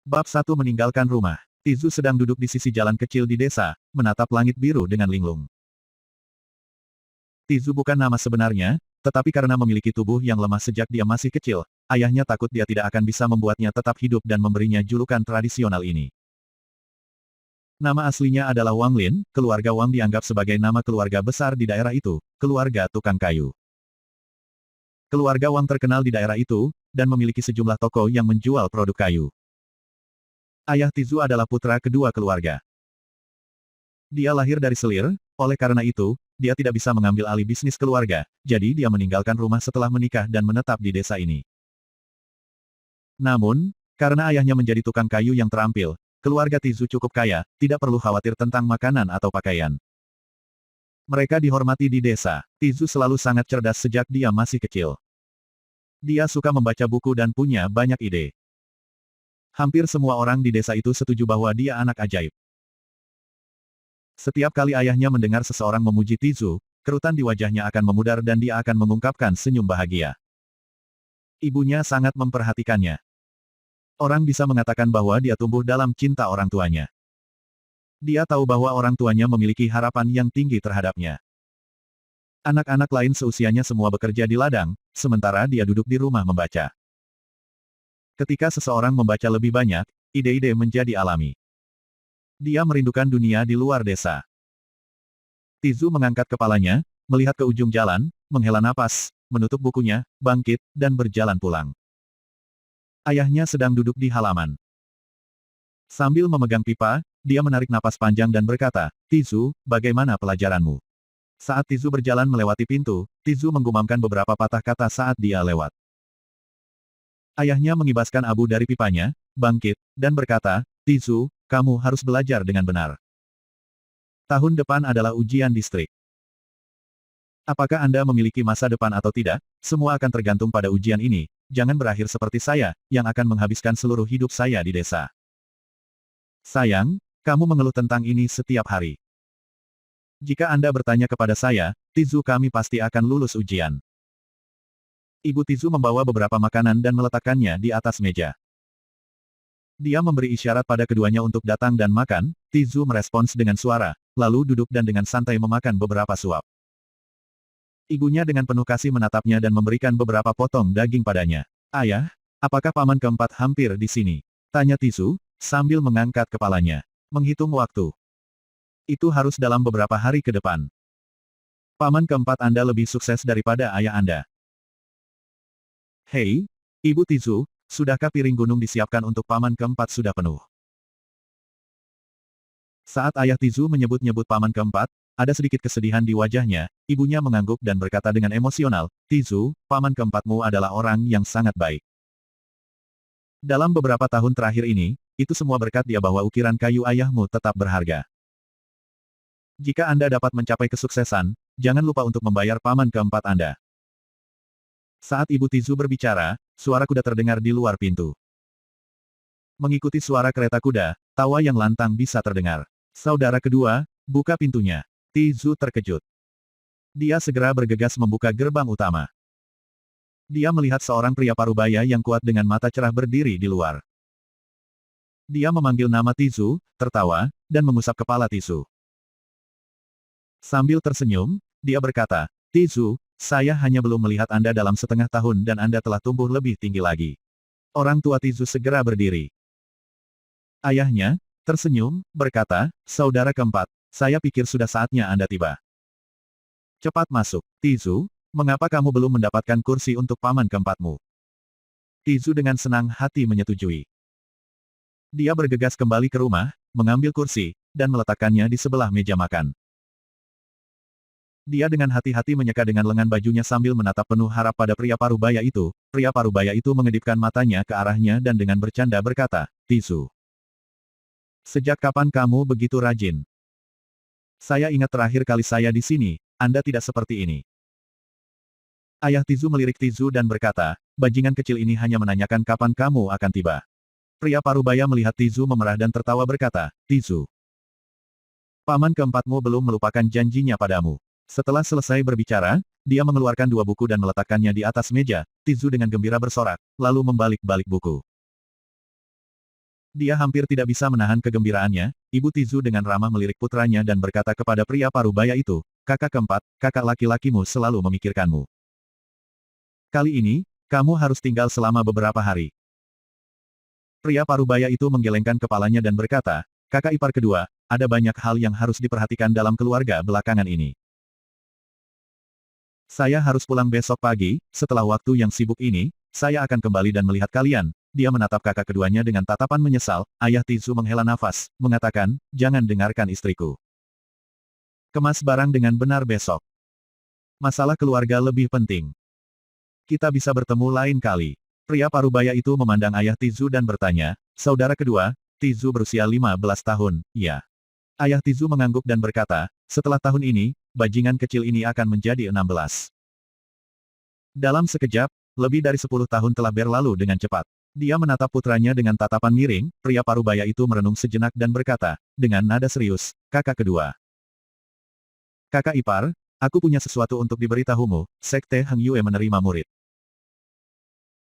Bab 1 meninggalkan rumah. Tizu sedang duduk di sisi jalan kecil di desa, menatap langit biru dengan linglung. Tizu bukan nama sebenarnya, tetapi karena memiliki tubuh yang lemah sejak dia masih kecil, ayahnya takut dia tidak akan bisa membuatnya tetap hidup dan memberinya julukan tradisional ini. Nama aslinya adalah Wang Lin, keluarga Wang dianggap sebagai nama keluarga besar di daerah itu, keluarga tukang kayu. Keluarga Wang terkenal di daerah itu, dan memiliki sejumlah toko yang menjual produk kayu. Ayah Tizu adalah putra kedua keluarga. Dia lahir dari selir, oleh karena itu, dia tidak bisa mengambil alih bisnis keluarga, jadi dia meninggalkan rumah setelah menikah dan menetap di desa ini. Namun, karena ayahnya menjadi tukang kayu yang terampil, keluarga Tizu cukup kaya, tidak perlu khawatir tentang makanan atau pakaian. Mereka dihormati di desa. Tizu selalu sangat cerdas sejak dia masih kecil. Dia suka membaca buku dan punya banyak ide. Hampir semua orang di desa itu setuju bahwa dia anak ajaib. Setiap kali ayahnya mendengar seseorang memuji Tizu, kerutan di wajahnya akan memudar dan dia akan mengungkapkan senyum bahagia. Ibunya sangat memperhatikannya. Orang bisa mengatakan bahwa dia tumbuh dalam cinta orang tuanya. Dia tahu bahwa orang tuanya memiliki harapan yang tinggi terhadapnya. Anak-anak lain seusianya semua bekerja di ladang, sementara dia duduk di rumah membaca. Ketika seseorang membaca lebih banyak, ide-ide menjadi alami. Dia merindukan dunia di luar desa. Tizu mengangkat kepalanya, melihat ke ujung jalan, menghela napas, menutup bukunya, bangkit, dan berjalan pulang. Ayahnya sedang duduk di halaman. Sambil memegang pipa, dia menarik napas panjang dan berkata, "Tizu, bagaimana pelajaranmu?" Saat Tizu berjalan melewati pintu, Tizu menggumamkan beberapa patah kata saat dia lewat. Ayahnya mengibaskan abu dari pipanya, bangkit, dan berkata, "Tizu, kamu harus belajar dengan benar. Tahun depan adalah ujian distrik. Apakah Anda memiliki masa depan atau tidak, semua akan tergantung pada ujian ini, jangan berakhir seperti saya, yang akan menghabiskan seluruh hidup saya di desa. Sayang, kamu mengeluh tentang ini setiap hari. Jika Anda bertanya kepada saya, Tizu kami pasti akan lulus ujian." Ibu Tizu membawa beberapa makanan dan meletakkannya di atas meja. Dia memberi isyarat pada keduanya untuk datang dan makan, Tizu merespons dengan suara, lalu duduk dan dengan santai memakan beberapa suap. Ibunya dengan penuh kasih menatapnya dan memberikan beberapa potong daging padanya. "Ayah, apakah paman keempat hampir di sini?" tanya Tizu, sambil mengangkat kepalanya. Menghitung waktu. "Itu harus dalam beberapa hari ke depan. Paman keempat Anda lebih sukses daripada ayah Anda." "Hei, Ibu Tizu, sudahkah piring gunung disiapkan untuk paman keempat sudah penuh?" Saat ayah Tizu menyebut-nyebut paman keempat, ada sedikit kesedihan di wajahnya, ibunya mengangguk dan berkata dengan emosional, "Tizu, paman keempatmu adalah orang yang sangat baik. Dalam beberapa tahun terakhir ini, itu semua berkat dia bahwa ukiran kayu ayahmu tetap berharga. Jika Anda dapat mencapai kesuksesan, jangan lupa untuk membayar paman keempat Anda." Saat Ibu Tizu berbicara, suara kuda terdengar di luar pintu. Mengikuti suara kereta kuda, tawa yang lantang bisa terdengar. "Saudara kedua, buka pintunya." Tizu terkejut. Dia segera bergegas membuka gerbang utama. Dia melihat seorang pria parubaya yang kuat dengan mata cerah berdiri di luar. Dia memanggil nama Tizu, tertawa, dan mengusap kepala Tizu. Sambil tersenyum, dia berkata, "Tizu, saya hanya belum melihat Anda dalam setengah tahun dan Anda telah tumbuh lebih tinggi lagi." Orang tua Tizu segera berdiri. Ayahnya, tersenyum, berkata, "Saudara keempat, saya pikir sudah saatnya Anda tiba. Cepat masuk. Tizu, mengapa kamu belum mendapatkan kursi untuk paman keempatmu?" Tizu dengan senang hati menyetujui. Dia bergegas kembali ke rumah, mengambil kursi, dan meletakkannya di sebelah meja makan. Dia dengan hati-hati menyeka dengan lengan bajunya sambil menatap penuh harap pada pria parubaya itu. Pria parubaya itu mengedipkan matanya ke arahnya dan dengan bercanda berkata, "Tizu, sejak kapan kamu begitu rajin? Saya ingat terakhir kali saya di sini, Anda tidak seperti ini." Ayah Tizu melirik Tizu dan berkata, "Bajingan kecil ini hanya menanyakan kapan kamu akan tiba." Pria parubaya melihat Tizu memerah dan tertawa berkata, "Tizu, paman keempatmu belum melupakan janjinya padamu." Setelah selesai berbicara, dia mengeluarkan dua buku dan meletakkannya di atas meja. Tizu dengan gembira bersorak, lalu membalik-balik buku. Dia hampir tidak bisa menahan kegembiraannya. Ibu Tizu dengan ramah melirik putranya dan berkata kepada pria parubaya itu, kakak keempat, kakak laki-lakimu selalu memikirkanmu. Kali ini, kamu harus tinggal selama beberapa hari. Pria parubaya itu menggelengkan kepalanya dan berkata, kakak ipar kedua, ada banyak hal yang harus diperhatikan dalam keluarga belakangan ini. Saya harus pulang besok pagi, setelah waktu yang sibuk ini, saya akan kembali dan melihat kalian. Dia menatap kakak keduanya dengan tatapan menyesal. Ayah Tizu menghela nafas, mengatakan, jangan dengarkan istriku. Kemas barang dengan benar besok. Masalah keluarga lebih penting. Kita bisa bertemu lain kali. Pria parubaya itu memandang ayah Tizu dan bertanya, saudara kedua, Tizu berusia 15 tahun, ya. Ayah Tizu mengangguk dan berkata, setelah tahun ini, bajingan kecil ini akan menjadi 16. Dalam sekejap, lebih dari 10 tahun telah berlalu dengan cepat. Dia menatap putranya dengan tatapan miring. Pria parubaya itu merenung sejenak dan berkata, dengan nada serius, kakak kedua. Kakak ipar, aku punya sesuatu untuk diberitahumu, Sekte Heng Yue menerima murid.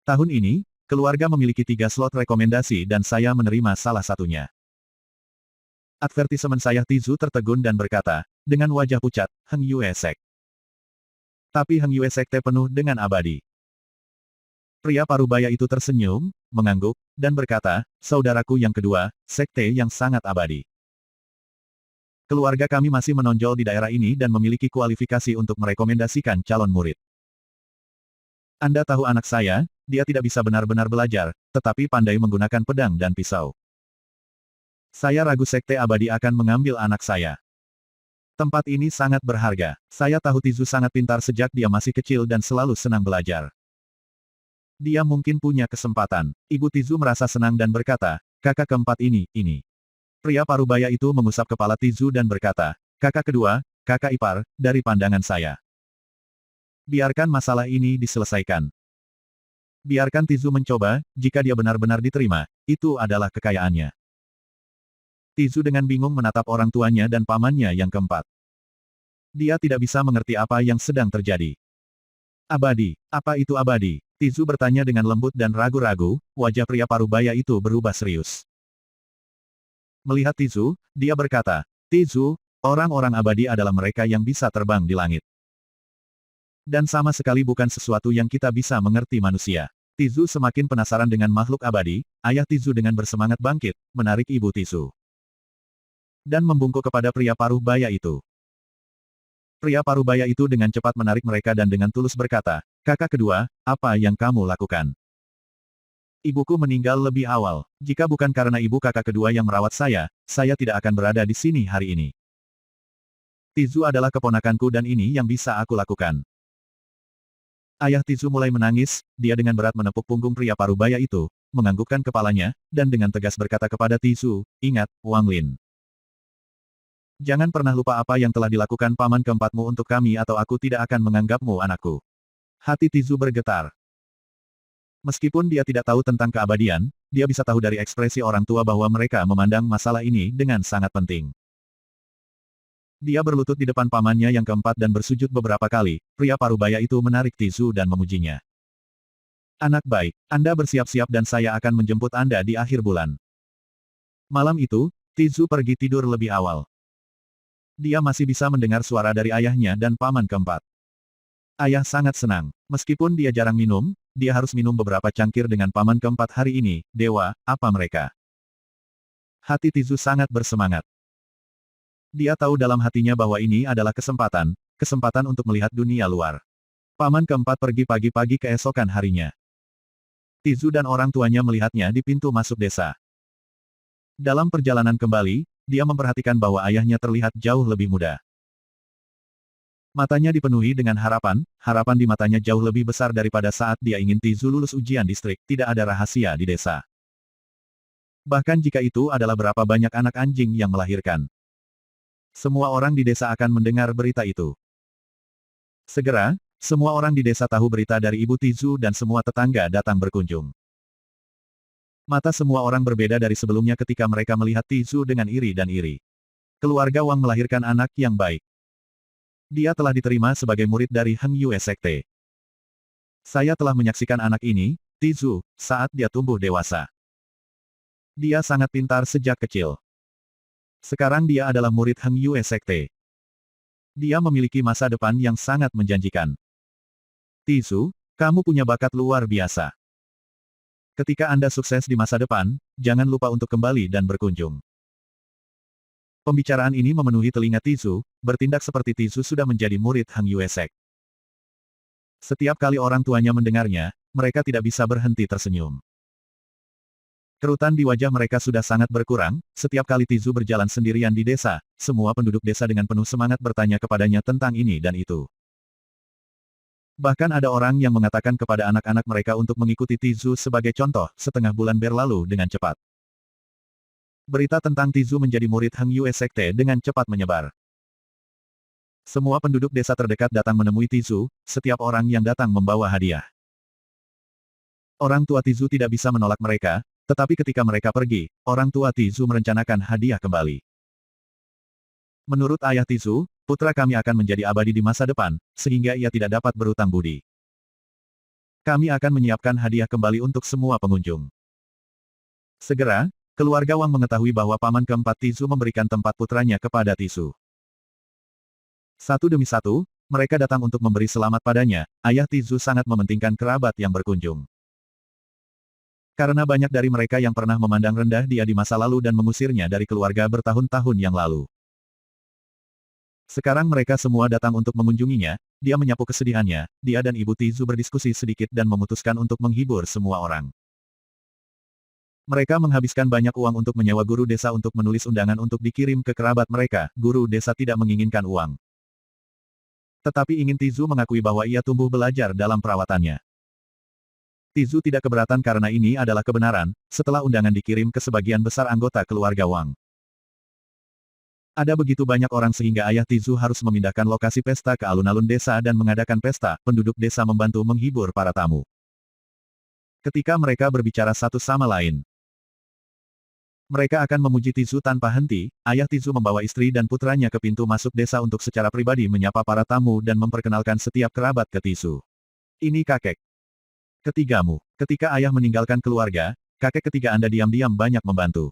Tahun ini, keluarga memiliki 3 slot rekomendasi dan saya menerima salah satunya. Advertisement saya Tizu tertegun dan berkata, dengan wajah pucat, Heng Yue Sek. Tapi Heng Yue Sekte penuh dengan abadi. Pria parubaya itu tersenyum, mengangguk, dan berkata, saudaraku yang kedua, sekte yang sangat abadi. Keluarga kami masih menonjol di daerah ini dan memiliki kualifikasi untuk merekomendasikan calon murid. Anda tahu anak saya, dia tidak bisa benar-benar belajar, tetapi pandai menggunakan pedang dan pisau. Saya ragu sekte abadi akan mengambil anak saya. Tempat ini sangat berharga. Saya tahu Tizu sangat pintar sejak dia masih kecil dan selalu senang belajar. Dia mungkin punya kesempatan. Ibu Tizu merasa senang dan berkata, kakak keempat ini. Pria parubaya itu mengusap kepala Tizu dan berkata, kakak kedua, kakak ipar, dari pandangan saya. Biarkan masalah ini diselesaikan. Biarkan Tizu mencoba, jika dia benar-benar diterima, itu adalah kekayaannya. Tizu dengan bingung menatap orang tuanya dan pamannya yang keempat. Dia tidak bisa mengerti apa yang sedang terjadi. Abadi, apa itu abadi? Tizu bertanya dengan lembut dan ragu-ragu, wajah pria parubaya itu berubah serius. Melihat Tizu, dia berkata, Tizu, orang-orang abadi adalah mereka yang bisa terbang di langit. Dan sama sekali bukan sesuatu yang kita bisa mengerti manusia. Tizu semakin penasaran dengan makhluk abadi. Ayah Tizu dengan bersemangat bangkit, menarik ibu Tizu. Dan membungkuk kepada pria parubaya itu. Pria parubaya itu dengan cepat menarik mereka dan dengan tulus berkata, kakak kedua, apa yang kamu lakukan? Ibuku meninggal lebih awal. Jika bukan karena ibu kakak kedua yang merawat saya tidak akan berada di sini hari ini. Tizu adalah keponakanku dan ini yang bisa aku lakukan. Ayah Tizu mulai menangis, dia dengan berat menepuk punggung pria parubaya itu, menganggukkan kepalanya, dan dengan tegas berkata kepada Tizu, ingat, Wang Lin. Jangan pernah lupa apa yang telah dilakukan paman keempatmu untuk kami atau aku tidak akan menganggapmu anakku. Hati Tizu bergetar. Meskipun dia tidak tahu tentang keabadian, dia bisa tahu dari ekspresi orang tua bahwa mereka memandang masalah ini dengan sangat penting. Dia berlutut di depan pamannya yang keempat dan bersujud beberapa kali. Pria parubaya itu menarik Tizu dan memujinya. Anak baik, Anda bersiap-siap dan saya akan menjemput Anda di akhir bulan. Malam itu, Tizu pergi tidur lebih awal. Dia masih bisa mendengar suara dari ayahnya dan paman keempat. Ayah sangat senang. Meskipun dia jarang minum, dia harus minum beberapa cangkir dengan paman keempat hari ini. Dewa, apa mereka? Hati Tizu sangat bersemangat. Dia tahu dalam hatinya bahwa ini adalah kesempatan untuk melihat dunia luar. Paman keempat pergi pagi-pagi keesokan harinya. Tizu dan orang tuanya melihatnya di pintu masuk desa. Dalam perjalanan kembali, dia memperhatikan bahwa ayahnya terlihat jauh lebih muda. Matanya dipenuhi dengan harapan di matanya jauh lebih besar daripada saat dia ingin Tizu lulus ujian distrik. Tidak ada rahasia di desa. Bahkan jika itu adalah berapa banyak anak anjing yang melahirkan. Semua orang di desa akan mendengar berita itu. Segera, semua orang di desa tahu berita dari ibu Tizu dan semua tetangga datang berkunjung. Mata semua orang berbeda dari sebelumnya ketika mereka melihat Tizu dengan iri dan iri. Keluarga Wang melahirkan anak yang baik. Dia telah diterima sebagai murid dari Heng Yue Sekte. Saya telah menyaksikan anak ini, Tizu, saat dia tumbuh dewasa. Dia sangat pintar sejak kecil. Sekarang dia adalah murid Heng Yue Sekte. Dia memiliki masa depan yang sangat menjanjikan. Tizu, kamu punya bakat luar biasa. Ketika Anda sukses di masa depan, jangan lupa untuk kembali dan berkunjung. Pembicaraan ini memenuhi telinga Tizu, bertindak seperti Tizu sudah menjadi murid Heng Yue Sek. Setiap kali orang tuanya mendengarnya, mereka tidak bisa berhenti tersenyum. Kerutan di wajah mereka sudah sangat berkurang, setiap kali Tizu berjalan sendirian di desa, semua penduduk desa dengan penuh semangat bertanya kepadanya tentang ini dan itu. Bahkan ada orang yang mengatakan kepada anak-anak mereka untuk mengikuti Tizu sebagai contoh, setengah bulan berlalu dengan cepat. Berita tentang Tizu menjadi murid Heng Yue Sekte dengan cepat menyebar. Semua penduduk desa terdekat datang menemui Tizu, setiap orang yang datang membawa hadiah. Orang tua Tizu tidak bisa menolak mereka, tetapi ketika mereka pergi, orang tua Tizu merencanakan hadiah kembali. Menurut ayah Tizu, putra kami akan menjadi abadi di masa depan, sehingga ia tidak dapat berutang budi. Kami akan menyiapkan hadiah kembali untuk semua pengunjung. Segera, keluarga Wang mengetahui bahwa paman keempat Tizu memberikan tempat putranya kepada Tizu. Satu demi satu, mereka datang untuk memberi selamat padanya, ayah Tizu sangat mementingkan kerabat yang berkunjung. Karena banyak dari mereka yang pernah memandang rendah dia di masa lalu dan mengusirnya dari keluarga bertahun-tahun yang lalu. Sekarang mereka semua datang untuk mengunjunginya, dia menyapu kesedihannya, dia dan ibu Tizu berdiskusi sedikit dan memutuskan untuk menghibur semua orang. Mereka menghabiskan banyak uang untuk menyewa guru desa untuk menulis undangan untuk dikirim ke kerabat mereka, guru desa tidak menginginkan uang. Tetapi ingin Tizu mengakui bahwa ia tumbuh belajar dalam perawatannya. Tizu tidak keberatan karena ini adalah kebenaran, setelah undangan dikirim ke sebagian besar anggota keluarga Wang. Ada begitu banyak orang sehingga ayah Tizu harus memindahkan lokasi pesta ke alun-alun desa dan mengadakan pesta, penduduk desa membantu menghibur para tamu. Ketika mereka berbicara satu sama lain, mereka akan memuji Tizu tanpa henti, ayah Tizu membawa istri dan putranya ke pintu masuk desa untuk secara pribadi menyapa para tamu dan memperkenalkan setiap kerabat ke Tizu. Ini kakek ketigamu. Ketika ayah meninggalkan keluarga, kakek ketiga Anda diam-diam banyak membantu.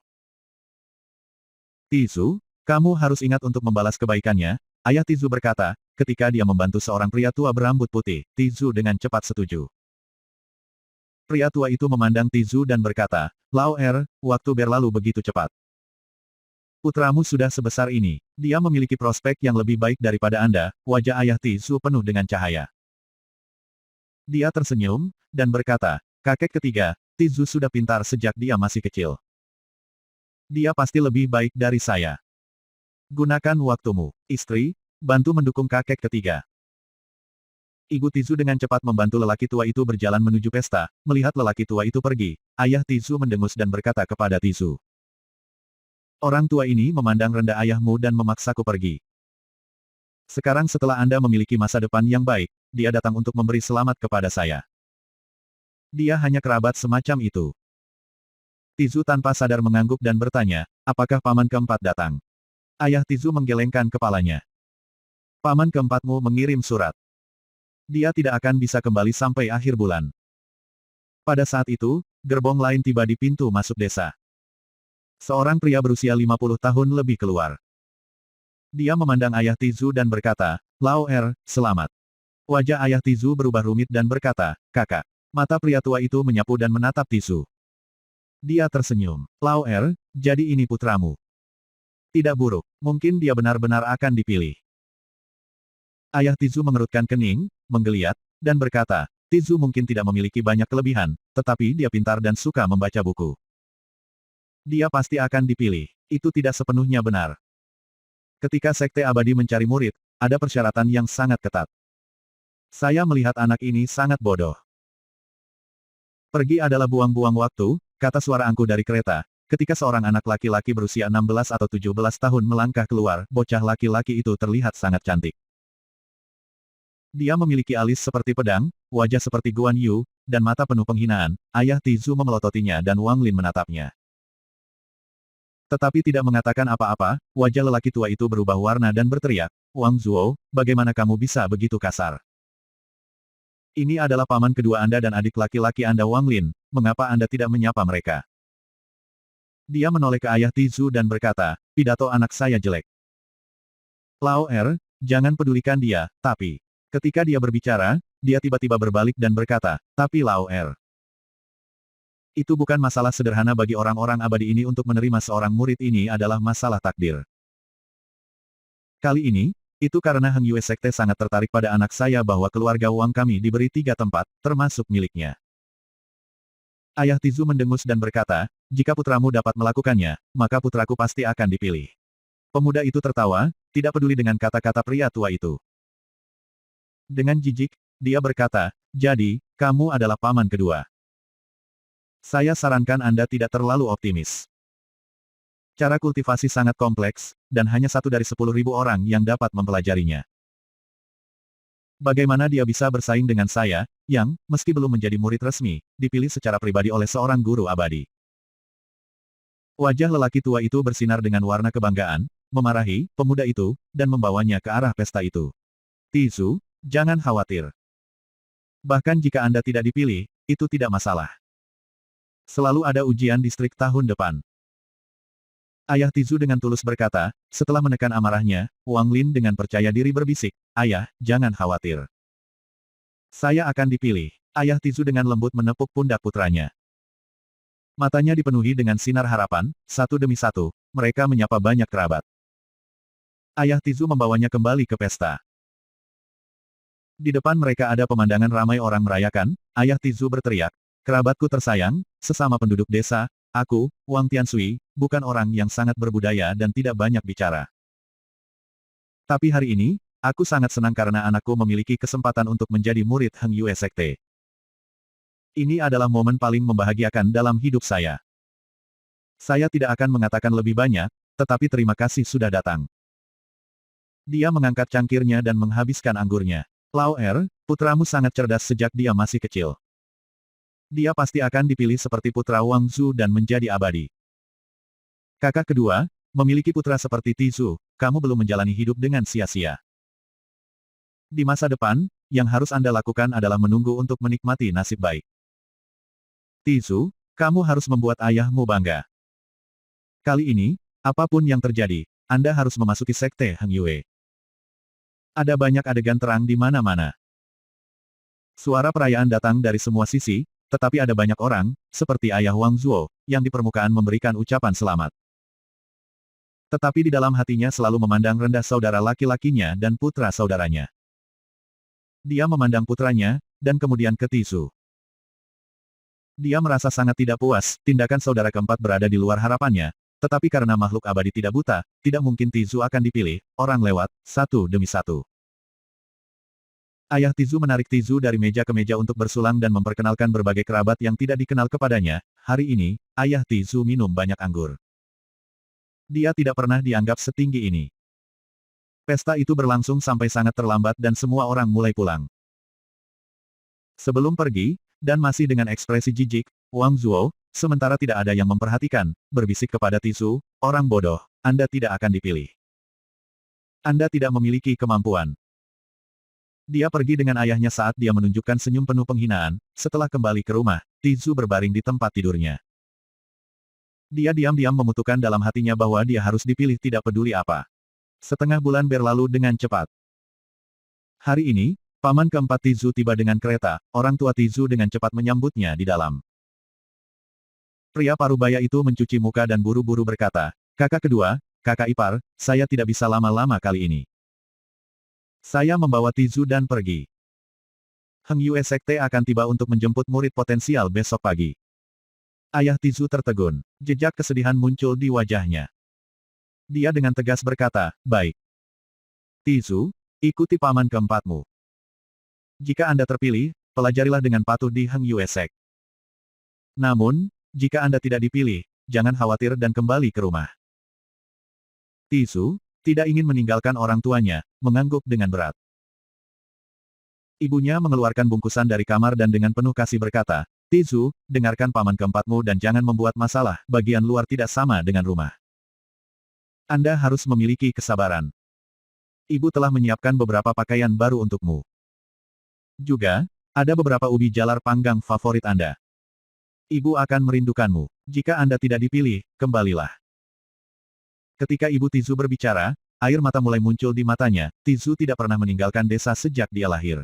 Tizu, kamu harus ingat untuk membalas kebaikannya, ayah Tizu berkata, ketika dia membantu seorang pria tua berambut putih, Tizu dengan cepat setuju. Pria tua itu memandang Tizu dan berkata, Lao waktu berlalu begitu cepat. Putramu sudah sebesar ini, dia memiliki prospek yang lebih baik daripada Anda, wajah ayah Tizu penuh dengan cahaya. Dia tersenyum, dan berkata, kakek ketiga, Tizu sudah pintar sejak dia masih kecil. Dia pasti lebih baik dari saya. Gunakan waktumu, istri, bantu mendukung kakek ketiga. Ibu Tizu dengan cepat membantu lelaki tua itu berjalan menuju pesta, melihat lelaki tua itu pergi, ayah Tizu mendengus dan berkata kepada Tizu. Orang tua ini memandang rendah ayahmu dan memaksaku pergi. Sekarang setelah Anda memiliki masa depan yang baik, dia datang untuk memberi selamat kepada saya. Dia hanya kerabat semacam itu. Tizu tanpa sadar mengangguk dan bertanya, apakah paman keempat datang? Ayah Tizu menggelengkan kepalanya. Paman keempatmu mengirim surat. Dia tidak akan bisa kembali sampai akhir bulan. Pada saat itu, gerbong lain tiba di pintu masuk desa. Seorang pria berusia 50 tahun lebih keluar. Dia memandang ayah Tizu dan berkata, Lao selamat. Wajah ayah Tizu berubah rumit dan berkata, kakak. Mata pria tua itu menyapu dan menatap Tizu. Dia tersenyum. Lao jadi ini putramu. Tidak buruk, mungkin dia benar-benar akan dipilih. Ayah Tizu mengerutkan kening, menggeliat, dan berkata, Tizu mungkin tidak memiliki banyak kelebihan, tetapi dia pintar dan suka membaca buku. Dia pasti akan dipilih. Itu tidak sepenuhnya benar. Ketika Sekte Abadi mencari murid, ada persyaratan yang sangat ketat. Saya melihat anak ini sangat bodoh. Pergi adalah buang-buang waktu, kata suara angkuh dari kereta. Ketika seorang anak laki-laki berusia 16 atau 17 tahun melangkah keluar, bocah laki-laki itu terlihat sangat cantik. Dia memiliki alis seperti pedang, wajah seperti Guan Yu, dan mata penuh penghinaan. Ayah Tizu memelototinya dan Wang Lin menatapnya. Tetapi tidak mengatakan apa-apa, wajah lelaki tua itu berubah warna dan berteriak, Wang Zuo, bagaimana kamu bisa begitu kasar? Ini adalah paman kedua Anda dan adik laki-laki Anda Wang Lin, mengapa Anda tidak menyapa mereka? Dia menoleh ke ayah Tizu dan berkata, pidato anak saya jelek. Lao jangan pedulikan dia, tapi. Ketika dia berbicara, dia tiba-tiba berbalik dan berkata, tapi Lao itu bukan masalah sederhana bagi orang-orang abadi ini untuk menerima seorang murid ini adalah masalah takdir. Kali ini, itu karena Heng Yue Sekte sangat tertarik pada anak saya bahwa keluarga Wang kami diberi 3 tempat, termasuk miliknya. Ayah Tizu mendengus dan berkata, jika putramu dapat melakukannya, maka putraku pasti akan dipilih. Pemuda itu tertawa, tidak peduli dengan kata-kata pria tua itu. Dengan jijik, dia berkata, jadi, kamu adalah paman kedua. Saya sarankan Anda tidak terlalu optimis. Cara kultivasi sangat kompleks, dan hanya 1 dari 10.000 orang yang dapat mempelajarinya. Bagaimana dia bisa bersaing dengan saya, yang, meski belum menjadi murid resmi, dipilih secara pribadi oleh seorang guru abadi? Wajah lelaki tua itu bersinar dengan warna kebanggaan, memarahi pemuda itu, dan membawanya ke arah pesta itu. Tizu, jangan khawatir. Bahkan jika Anda tidak dipilih, itu tidak masalah. Selalu ada ujian distrik tahun depan. Ayah Tizu dengan tulus berkata, setelah menekan amarahnya, Wang Lin dengan percaya diri berbisik, ayah, jangan khawatir. Saya akan dipilih. Ayah Tizu dengan lembut menepuk pundak putranya. Matanya dipenuhi dengan sinar harapan, satu demi satu, mereka menyapa banyak kerabat. Ayah Tizu membawanya kembali ke pesta. Di depan mereka ada pemandangan ramai orang merayakan, ayah Tizu berteriak, kerabatku tersayang, sesama penduduk desa, aku, Wang Tiansui, bukan orang yang sangat berbudaya dan tidak banyak bicara. Tapi hari ini, aku sangat senang karena anakku memiliki kesempatan untuk menjadi murid Heng Yue Sekte. Ini adalah momen paling membahagiakan dalam hidup saya. Saya tidak akan mengatakan lebih banyak, tetapi terima kasih sudah datang. Dia mengangkat cangkirnya dan menghabiskan anggurnya. Lao putramu sangat cerdas sejak dia masih kecil. Dia pasti akan dipilih seperti putra Wang Zhu dan menjadi abadi. Kakak kedua, memiliki putra seperti Tizu, kamu belum menjalani hidup dengan sia-sia. Di masa depan, yang harus Anda lakukan adalah menunggu untuk menikmati nasib baik. Tizu, kamu harus membuat ayahmu bangga. Kali ini, apapun yang terjadi, Anda harus memasuki sekte Heng Yue. Ada banyak adegan terang di mana-mana. Suara perayaan datang dari semua sisi, tetapi ada banyak orang, seperti ayah Wang Zuo, yang di permukaan memberikan ucapan selamat. Tetapi di dalam hatinya selalu memandang rendah saudara laki-lakinya dan putra saudaranya. Dia memandang putranya, dan kemudian ke Tizu. Dia merasa sangat tidak puas, tindakan saudara keempat berada di luar harapannya, tetapi karena makhluk abadi tidak buta, tidak mungkin Tizu akan dipilih, orang lewat, satu demi satu. Ayah Tizu menarik Tizu dari meja ke meja untuk bersulang dan memperkenalkan berbagai kerabat yang tidak dikenal kepadanya. Hari ini, ayah Tizu minum banyak anggur. Dia tidak pernah dianggap setinggi ini. Pesta itu berlangsung sampai sangat terlambat dan semua orang mulai pulang. Sebelum pergi, dan masih dengan ekspresi jijik, Wang Zuo, sementara tidak ada yang memperhatikan, berbisik kepada Tizu, orang bodoh, Anda tidak akan dipilih. Anda tidak memiliki kemampuan. Dia pergi dengan ayahnya saat dia menunjukkan senyum penuh penghinaan. Setelah kembali ke rumah, Tizu berbaring di tempat tidurnya. Dia diam-diam memutuskan dalam hatinya bahwa dia harus dipilih tidak peduli apa. Setengah bulan berlalu dengan cepat. Hari ini, paman keempat Tizu tiba dengan kereta, orang tua Tizu dengan cepat menyambutnya di dalam. Pria parubaya itu mencuci muka dan buru-buru berkata, kakak kedua, kakak ipar, saya tidak bisa lama-lama kali ini. Saya membawa Tizu dan pergi. Heng Yue Sekte akan tiba untuk menjemput murid potensial besok pagi. Ayah Tizu tertegun. Jejak kesedihan muncul di wajahnya. Dia dengan tegas berkata, baik. Tizu, ikuti paman keempatmu. Jika Anda terpilih, pelajarilah dengan patuh di Heng Yue Sekte. Namun, jika Anda tidak dipilih, jangan khawatir dan kembali ke rumah. Tizu, tidak ingin meninggalkan orang tuanya, mengangguk dengan berat. Ibunya mengeluarkan bungkusan dari kamar dan dengan penuh kasih berkata, Tizu, dengarkan paman keempatmu dan jangan membuat masalah, bagian luar tidak sama dengan rumah. Anda harus memiliki kesabaran. Ibu telah menyiapkan beberapa pakaian baru untukmu. Juga, ada beberapa ubi jalar panggang favorit Anda. Ibu akan merindukanmu. Jika Anda tidak dipilih, kembalilah. Ketika Ibu Tizu berbicara, air mata mulai muncul di matanya. Tizu tidak pernah meninggalkan desa sejak dia lahir.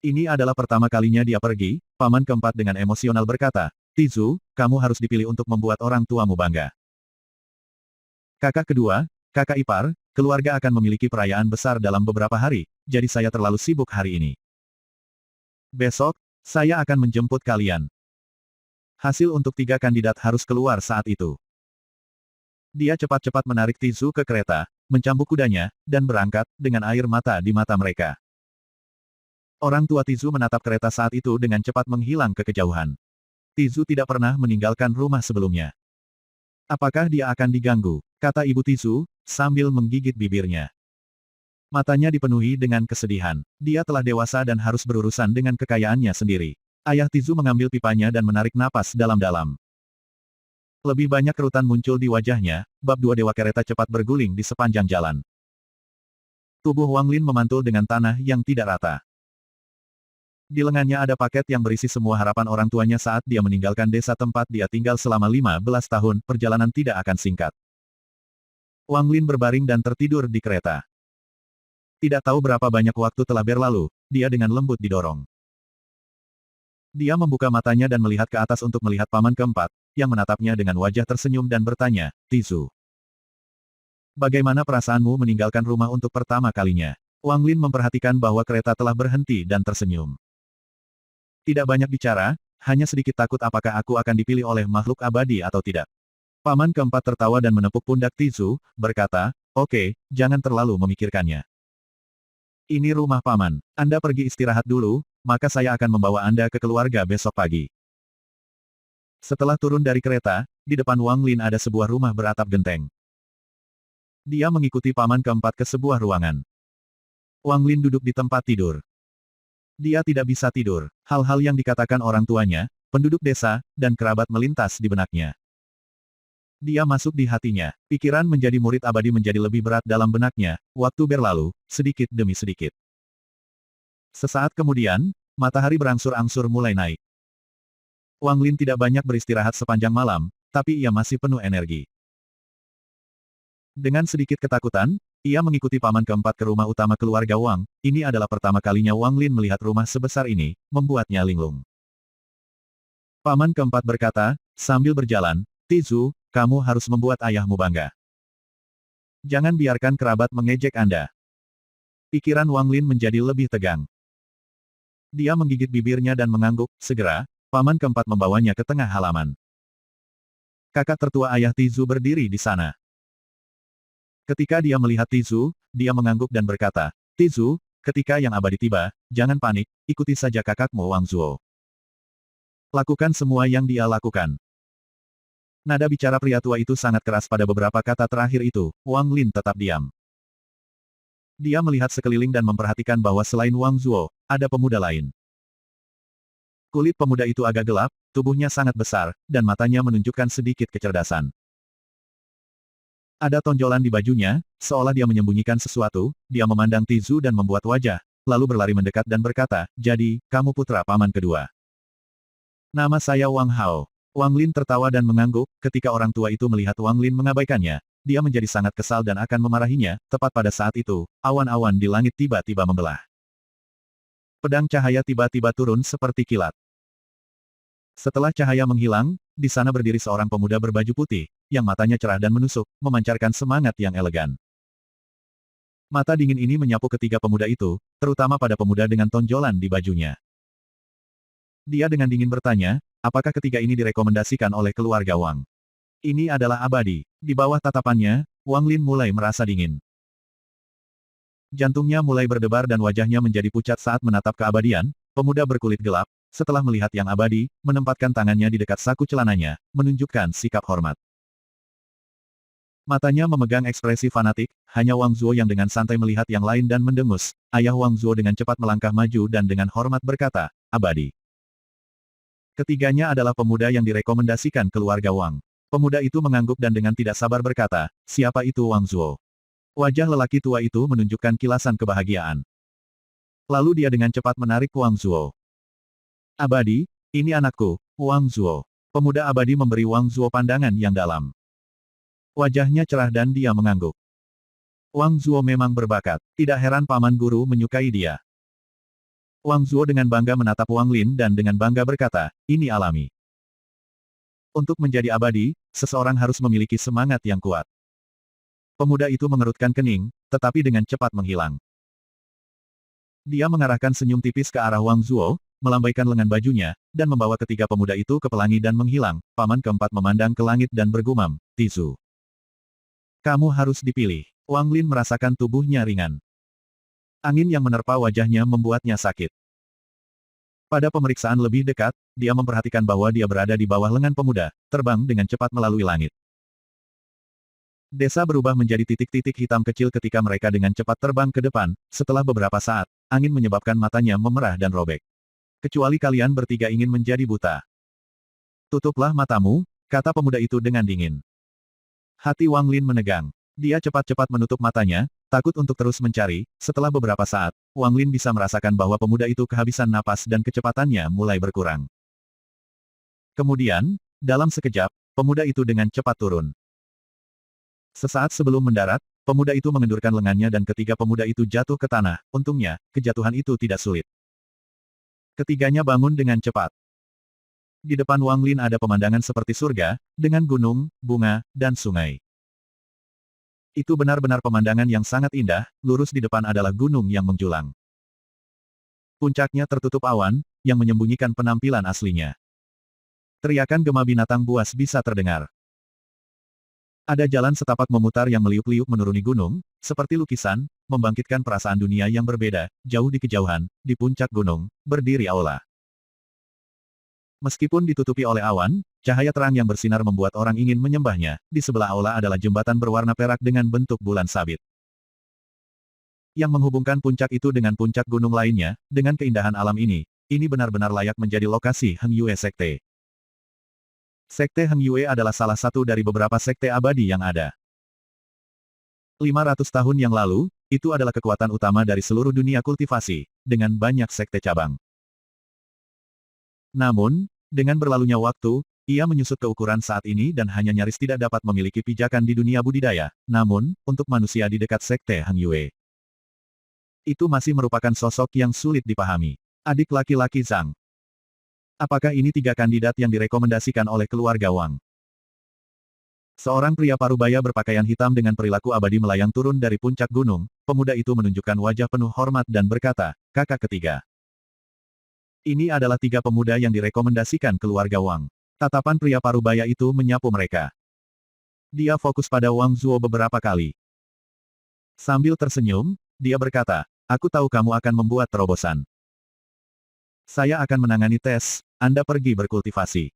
Ini adalah pertama kalinya dia pergi. Paman keempat dengan emosional berkata, Tizu, kamu harus dipilih untuk membuat orang tuamu bangga. Kakak kedua, kakak ipar, keluarga akan memiliki perayaan besar dalam beberapa hari, jadi saya terlalu sibuk hari ini. Besok, saya akan menjemput kalian. Hasil untuk 3 kandidat harus keluar saat itu. Dia cepat-cepat menarik Tizu ke kereta, mencambuk kudanya, dan berangkat, dengan air mata di mata mereka. Orang tua Tizu menatap kereta saat itu dengan cepat menghilang ke kejauhan. Tizu tidak pernah meninggalkan rumah sebelumnya. Apakah dia akan diganggu? Kata Ibu Tizu, sambil menggigit bibirnya. Matanya dipenuhi dengan kesedihan. Dia telah dewasa dan harus berurusan dengan kekayaannya sendiri. Ayah Tizu mengambil pipanya dan menarik napas dalam-dalam. Lebih banyak kerutan muncul di wajahnya, bab 2 dewa kereta cepat berguling di sepanjang jalan. Tubuh Wang Lin memantul dengan tanah yang tidak rata. Di lengannya ada paket yang berisi semua harapan orang tuanya saat dia meninggalkan desa tempat dia tinggal selama 15 tahun, perjalanan tidak akan singkat. Wang Lin berbaring dan tertidur di kereta. Tidak tahu berapa banyak waktu telah berlalu, dia dengan lembut didorong. Dia membuka matanya dan melihat ke atas untuk melihat paman keempat, yang menatapnya dengan wajah tersenyum dan bertanya, Tizu. Bagaimana perasaanmu meninggalkan rumah untuk pertama kalinya? Wang Lin memperhatikan bahwa kereta telah berhenti dan tersenyum. Tidak banyak bicara, hanya sedikit takut apakah aku akan dipilih oleh makhluk abadi atau tidak. Paman keempat tertawa dan menepuk pundak Tizu, berkata, oke, jangan terlalu memikirkannya. Ini rumah paman. Anda pergi istirahat dulu, maka saya akan membawa Anda ke keluarga besok pagi. Setelah turun dari kereta, di depan Wang Lin ada sebuah rumah beratap genteng. Dia mengikuti paman keempat ke sebuah ruangan. Wang Lin duduk di tempat tidur. Dia tidak bisa tidur. Hal-hal yang dikatakan orang tuanya, penduduk desa, dan kerabat melintas di benaknya. Dia masuk di hatinya. Pikiran menjadi murid abadi menjadi lebih berat dalam benaknya. Waktu berlalu, sedikit demi sedikit. Sesaat kemudian, matahari berangsur-angsur mulai naik. Wang Lin tidak banyak beristirahat sepanjang malam, tapi ia masih penuh energi. Dengan sedikit ketakutan, ia mengikuti paman keempat ke rumah utama keluarga Wang. Ini adalah pertama kalinya Wang Lin melihat rumah sebesar ini, membuatnya linglung. Paman keempat berkata, sambil berjalan, Tizu, kamu harus membuat ayahmu bangga. Jangan biarkan kerabat mengejek Anda. Pikiran Wang Lin menjadi lebih tegang. Dia menggigit bibirnya dan mengangguk. Segera, paman keempat membawanya ke tengah halaman. Kakak tertua ayah Tizu berdiri di sana. Ketika dia melihat Tizu, dia mengangguk dan berkata, Tizu, ketika yang abadi tiba, jangan panik, ikuti saja kakakmu Wang Zuo. Lakukan semua yang dia lakukan. Nada bicara pria tua itu sangat keras pada beberapa kata terakhir itu, Wang Lin tetap diam. Dia melihat sekeliling dan memperhatikan bahwa selain Wang Zuo, ada pemuda lain. Kulit pemuda itu agak gelap, tubuhnya sangat besar, dan matanya menunjukkan sedikit kecerdasan. Ada tonjolan di bajunya, seolah dia menyembunyikan sesuatu. Dia memandang Tizu dan membuat wajah, lalu berlari mendekat dan berkata, jadi, kamu putra paman kedua. Nama saya Wang Hao. Wang Lin tertawa dan mengangguk. Ketika orang tua itu melihat Wang Lin mengabaikannya, dia menjadi sangat kesal dan akan memarahinya. Tepat pada saat itu, awan-awan di langit tiba-tiba membelah. Pedang cahaya tiba-tiba turun seperti kilat. Setelah cahaya menghilang, di sana berdiri seorang pemuda berbaju putih, yang matanya cerah dan menusuk, memancarkan semangat yang elegan. Mata dingin ini menyapu ketiga pemuda itu, terutama pada pemuda dengan tonjolan di bajunya. Dia dengan dingin bertanya, apakah ketiga ini direkomendasikan oleh keluarga Wang? Ini adalah abadi. Di bawah tatapannya, Wang Lin mulai merasa dingin. Jantungnya mulai berdebar dan wajahnya menjadi pucat saat menatap keabadian. Pemuda berkulit gelap, setelah melihat yang abadi, menempatkan tangannya di dekat saku celananya, menunjukkan sikap hormat. Matanya memegang ekspresi fanatik, hanya Wang Zuo yang dengan santai melihat yang lain dan mendengus. Ayah Wang Zuo dengan cepat melangkah maju dan dengan hormat berkata, abadi. Ketiganya adalah pemuda yang direkomendasikan keluarga Wang. Pemuda itu mengangguk dan dengan tidak sabar berkata, siapa itu Wang Zuo? Wajah lelaki tua itu menunjukkan kilasan kebahagiaan. Lalu dia dengan cepat menarik Wang Zuo. Abadi, Ini anakku, Wang Zuo. Pemuda abadi memberi Wang Zuo pandangan yang dalam. Wajahnya cerah dan dia mengangguk. Wang Zuo memang berbakat. Tidak heran paman guru menyukai dia. Wang Zuo dengan bangga menatap Wang Lin dan dengan bangga berkata, ini alami. Untuk menjadi abadi, seseorang harus memiliki semangat yang kuat. Pemuda itu mengerutkan kening, tetapi dengan cepat menghilang. Dia mengarahkan senyum tipis ke arah Wang Zuo, melambaikan lengan bajunya, dan membawa ketiga pemuda itu ke pelangi dan menghilang. Paman keempat memandang ke langit dan bergumam, Tizu. Kamu harus dipilih. Wang Lin merasakan tubuhnya ringan. Angin yang menerpa wajahnya membuatnya sakit. Pada pemeriksaan lebih dekat, dia memperhatikan bahwa dia berada di bawah lengan pemuda, terbang dengan cepat melalui langit. Desa berubah menjadi titik-titik hitam kecil ketika mereka dengan cepat terbang ke depan. Setelah beberapa saat, angin menyebabkan matanya memerah dan robek. Kecuali kalian bertiga ingin menjadi buta. Tutuplah matamu, kata pemuda itu dengan dingin. Hati Wang Lin menegang. Dia cepat-cepat menutup matanya, takut untuk terus mencari. Setelah beberapa saat, Wang Lin bisa merasakan bahwa pemuda itu kehabisan napas dan kecepatannya mulai berkurang. Kemudian, dalam sekejap, pemuda itu dengan cepat turun. Sesaat sebelum mendarat, pemuda itu mengendurkan lengannya dan ketiga pemuda itu jatuh ke tanah. Untungnya, kejatuhan itu tidak sulit. Ketiganya bangun dengan cepat. Di depan Wang Lin ada pemandangan seperti surga, dengan gunung, bunga, dan sungai. Itu benar-benar pemandangan yang sangat indah, lurus di depan adalah gunung yang menjulang. Puncaknya tertutup awan, yang menyembunyikan penampilan aslinya. Teriakan gema binatang buas bisa terdengar. Ada jalan setapak memutar yang meliuk-liuk menuruni gunung, seperti lukisan, membangkitkan perasaan dunia yang berbeda. Jauh di kejauhan, di puncak gunung, berdiri aula. Meskipun ditutupi oleh awan, cahaya terang yang bersinar membuat orang ingin menyembahnya. Di sebelah aula adalah jembatan berwarna perak dengan bentuk bulan sabit. Yang menghubungkan puncak itu dengan puncak gunung lainnya, dengan keindahan alam ini benar-benar layak menjadi lokasi Heng Yue Sekte. Sekte Heng Yue adalah salah satu dari beberapa sekte abadi yang ada. 500 tahun yang lalu, itu adalah kekuatan utama dari seluruh dunia kultivasi, dengan banyak sekte cabang. Namun, dengan berlalunya waktu, ia menyusut ke ukuran saat ini dan hanya nyaris tidak dapat memiliki pijakan di dunia budidaya. Namun, untuk manusia di dekat sekte Heng Yue, itu masih merupakan sosok yang sulit dipahami. Adik laki-laki Zhang. Apakah ini tiga kandidat yang direkomendasikan oleh keluarga Wang? Seorang pria parubaya berpakaian hitam dengan perilaku abadi melayang turun dari puncak gunung. Pemuda itu menunjukkan wajah penuh hormat dan berkata, kakak ketiga. Ini adalah tiga pemuda yang direkomendasikan keluarga Wang. Tatapan pria parubaya itu menyapu mereka. Dia fokus pada Wang Zuo beberapa kali. Sambil tersenyum, dia berkata, aku tahu kamu akan membuat terobosan. Saya akan menangani tes, Anda pergi berkultivasi.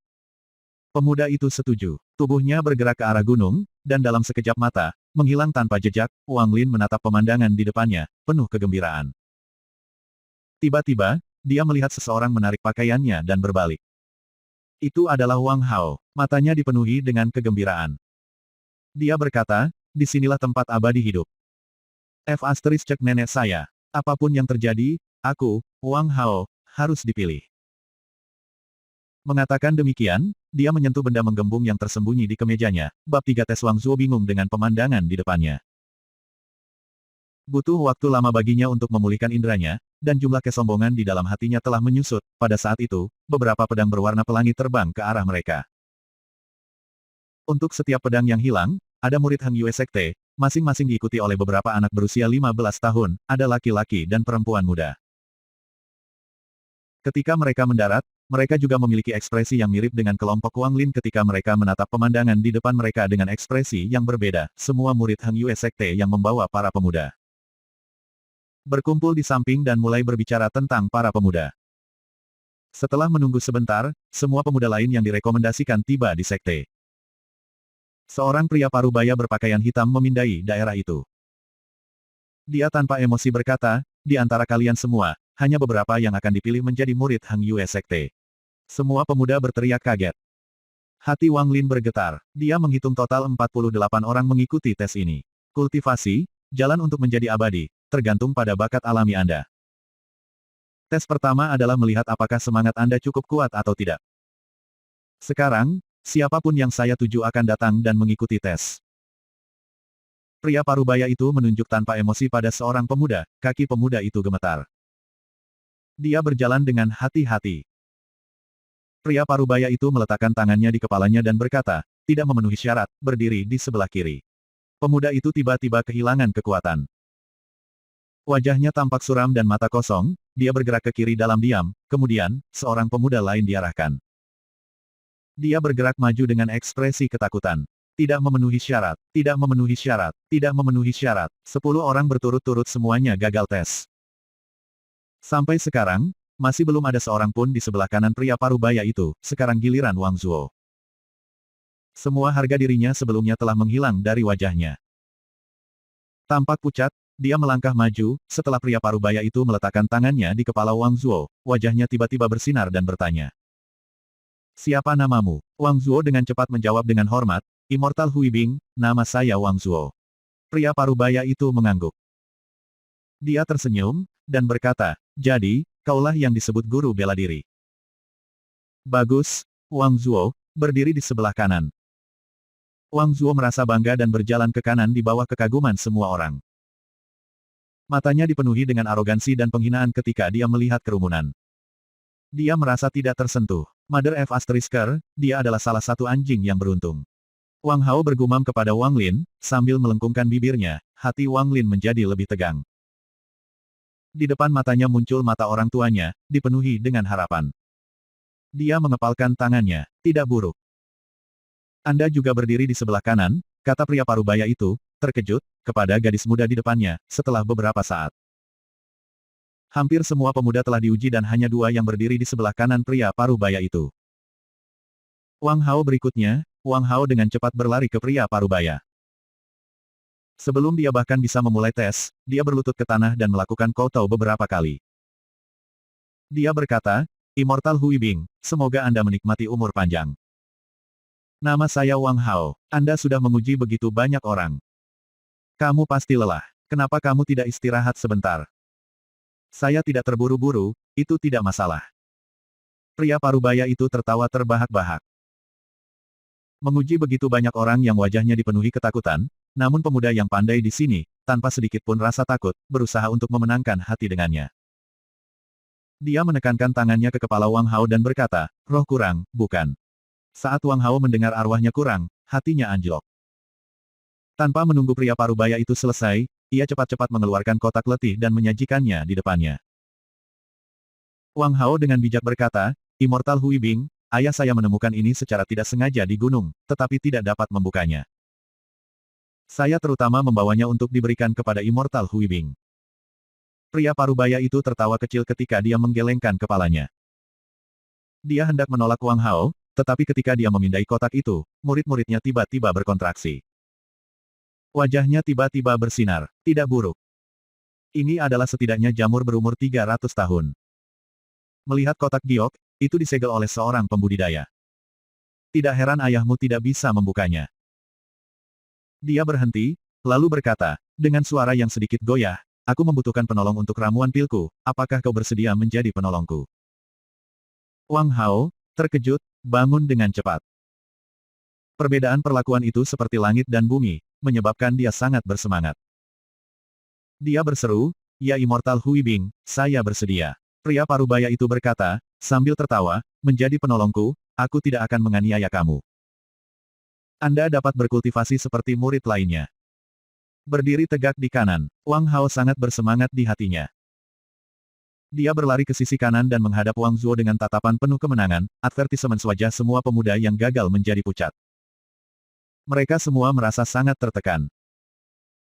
Pemuda itu setuju. Tubuhnya bergerak ke arah gunung, dan dalam sekejap mata, menghilang tanpa jejak, Wang Lin menatap pemandangan di depannya, penuh kegembiraan. Tiba-tiba, dia melihat seseorang menarik pakaiannya dan berbalik. Itu adalah Wang Hao. Matanya dipenuhi dengan kegembiraan. Dia berkata, disinilah tempat abadi hidup. Cek nenek saya. Apapun yang terjadi, aku, Wang Hao, harus dipilih. Mengatakan demikian, dia menyentuh benda menggembung yang tersembunyi di kemejanya. Bab 3 tes Wang Zuo bingung dengan pemandangan di depannya. Butuh waktu lama baginya untuk memulihkan inderanya, dan jumlah kesombongan di dalam hatinya telah menyusut. Pada saat itu, beberapa pedang berwarna pelangi terbang ke arah mereka. Untuk setiap pedang yang hilang, ada murid Heng Yue Sekte, masing-masing diikuti oleh beberapa anak berusia 15 tahun, ada laki-laki dan perempuan muda. Ketika mereka mendarat, mereka juga memiliki ekspresi yang mirip dengan kelompok Wang Lin ketika mereka menatap pemandangan di depan mereka dengan ekspresi yang berbeda. Semua murid Heng Yue Sekte yang membawa para pemuda berkumpul di samping dan mulai berbicara tentang para pemuda. Setelah menunggu sebentar, semua pemuda lain yang direkomendasikan tiba di sekte. Seorang pria parubaya berpakaian hitam memindai daerah itu. Dia tanpa emosi berkata, di antara kalian semua, hanya beberapa yang akan dipilih menjadi murid Heng Yue Sekte. Semua pemuda berteriak kaget. Hati Wang Lin bergetar. Dia menghitung total 48 orang mengikuti tes ini. Kultivasi, jalan untuk menjadi abadi, tergantung pada bakat alami Anda. Tes pertama adalah melihat apakah semangat Anda cukup kuat atau tidak. Sekarang, siapapun yang saya tuju akan datang dan mengikuti tes. Pria parubaya itu menunjuk tanpa emosi pada seorang pemuda, kaki pemuda itu gemetar. Dia berjalan dengan hati-hati. Pria parubaya itu meletakkan tangannya di kepalanya dan berkata, tidak memenuhi syarat, berdiri di sebelah kiri. Pemuda itu tiba-tiba kehilangan kekuatan. Wajahnya tampak suram dan mata kosong, dia bergerak ke kiri dalam diam, kemudian, seorang pemuda lain diarahkan. Dia bergerak maju dengan ekspresi ketakutan. Tidak memenuhi syarat, tidak memenuhi syarat, tidak memenuhi syarat. 10 orang berturut-turut semuanya gagal tes. Sampai sekarang, masih belum ada seorang pun di sebelah kanan pria parubaya itu, sekarang giliran Wang Zuo. Semua harga dirinya sebelumnya telah menghilang dari wajahnya. Tampak pucat, dia melangkah maju, setelah pria parubaya itu meletakkan tangannya di kepala Wang Zuo, wajahnya tiba-tiba bersinar dan bertanya. Siapa namamu? Wang Zuo dengan cepat menjawab dengan hormat, Immortal Huibing, nama saya Wang Zuo. Pria parubaya itu mengangguk. Dia tersenyum, dan berkata, jadi, kaulah yang disebut guru bela diri. Bagus, Wang Zuo, berdiri di sebelah kanan. Wang Zuo merasa bangga dan berjalan ke kanan di bawah kekaguman semua orang. Matanya dipenuhi dengan arogansi dan penghinaan ketika dia melihat kerumunan. Dia merasa tidak tersentuh. Mother F. Asterisker, dia adalah salah satu anjing yang beruntung. Wang Hao bergumam kepada Wang Lin, sambil melengkungkan bibirnya, hati Wang Lin menjadi lebih tegang. Di depan matanya muncul mata orang tuanya, dipenuhi dengan harapan. Dia mengepalkan tangannya, tidak buruk. Anda juga berdiri di sebelah kanan, kata pria parubaya itu, terkejut, kepada gadis muda di depannya, setelah beberapa saat. Hampir semua pemuda telah diuji dan hanya 2 yang berdiri di sebelah kanan pria parubaya itu. Wang Hao berikutnya, Wang Hao dengan cepat berlari ke pria parubaya. Sebelum dia bahkan bisa memulai tes, dia berlutut ke tanah dan melakukan koutou beberapa kali. Dia berkata, Immortal Huibing, semoga Anda menikmati umur panjang. Nama saya Wang Hao, Anda sudah menguji begitu banyak orang. Kamu pasti lelah, kenapa kamu tidak istirahat sebentar? Saya tidak terburu-buru, itu tidak masalah. Pria parubaya itu tertawa terbahak-bahak. Menguji begitu banyak orang yang wajahnya dipenuhi ketakutan, namun pemuda yang pandai di sini, tanpa sedikit pun rasa takut, berusaha untuk memenangkan hati dengannya. Dia menekankan tangannya ke kepala Wang Hao dan berkata, roh kurang, bukan. Saat Wang Hao mendengar arwahnya kurang, hatinya anjlok. Tanpa menunggu pria parubaya itu selesai, ia cepat-cepat mengeluarkan kotak letih dan menyajikannya di depannya. Wang Hao dengan bijak berkata, Immortal Huibing, ayah saya menemukan ini secara tidak sengaja di gunung, tetapi tidak dapat membukanya. Saya terutama membawanya untuk diberikan kepada Immortal Huibing. Pria parubaya itu tertawa kecil ketika dia menggelengkan kepalanya. Dia hendak menolak Wang Hao, tetapi ketika dia memindai kotak itu, murid-muridnya tiba-tiba berkontraksi. Wajahnya tiba-tiba bersinar, tidak buruk. Ini adalah setidaknya jamur berumur 300 tahun. Melihat kotak giok, itu disegel oleh seorang pembudidaya. Tidak heran ayahmu tidak bisa membukanya. Dia berhenti, lalu berkata, dengan suara yang sedikit goyah, aku membutuhkan penolong untuk ramuan pilku, apakah kau bersedia menjadi penolongku? Wang Hao, terkejut, bangun dengan cepat. Perbedaan perlakuan itu seperti langit dan bumi, menyebabkan dia sangat bersemangat. Dia berseru, ya Immortal Huibing, saya bersedia. Pria parubaya itu berkata, sambil tertawa, menjadi penolongku, aku tidak akan menganiaya kamu. Anda dapat berkultivasi seperti murid lainnya. Berdiri tegak di kanan, Wang Hao sangat bersemangat di hatinya. Dia berlari ke sisi kanan dan menghadap Wang Zuo dengan tatapan penuh kemenangan, advertisement wajah semua pemuda yang gagal menjadi pucat. Mereka semua merasa sangat tertekan.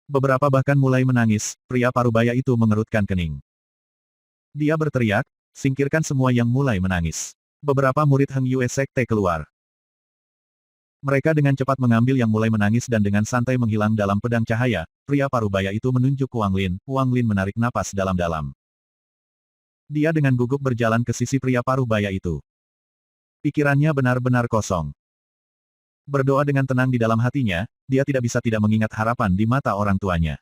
Beberapa bahkan mulai menangis, pria parubaya itu mengerutkan kening. Dia berteriak, singkirkan semua yang mulai menangis. Beberapa murid Heng Yue Sekte keluar. Mereka dengan cepat mengambil yang mulai menangis dan dengan santai menghilang dalam pedang cahaya, pria parubaya itu menunjuk Wang Lin menarik napas dalam-dalam. Dia dengan gugup berjalan ke sisi pria parubaya itu. Pikirannya benar-benar kosong. Berdoa dengan tenang di dalam hatinya, dia tidak bisa tidak mengingat harapan di mata orang tuanya.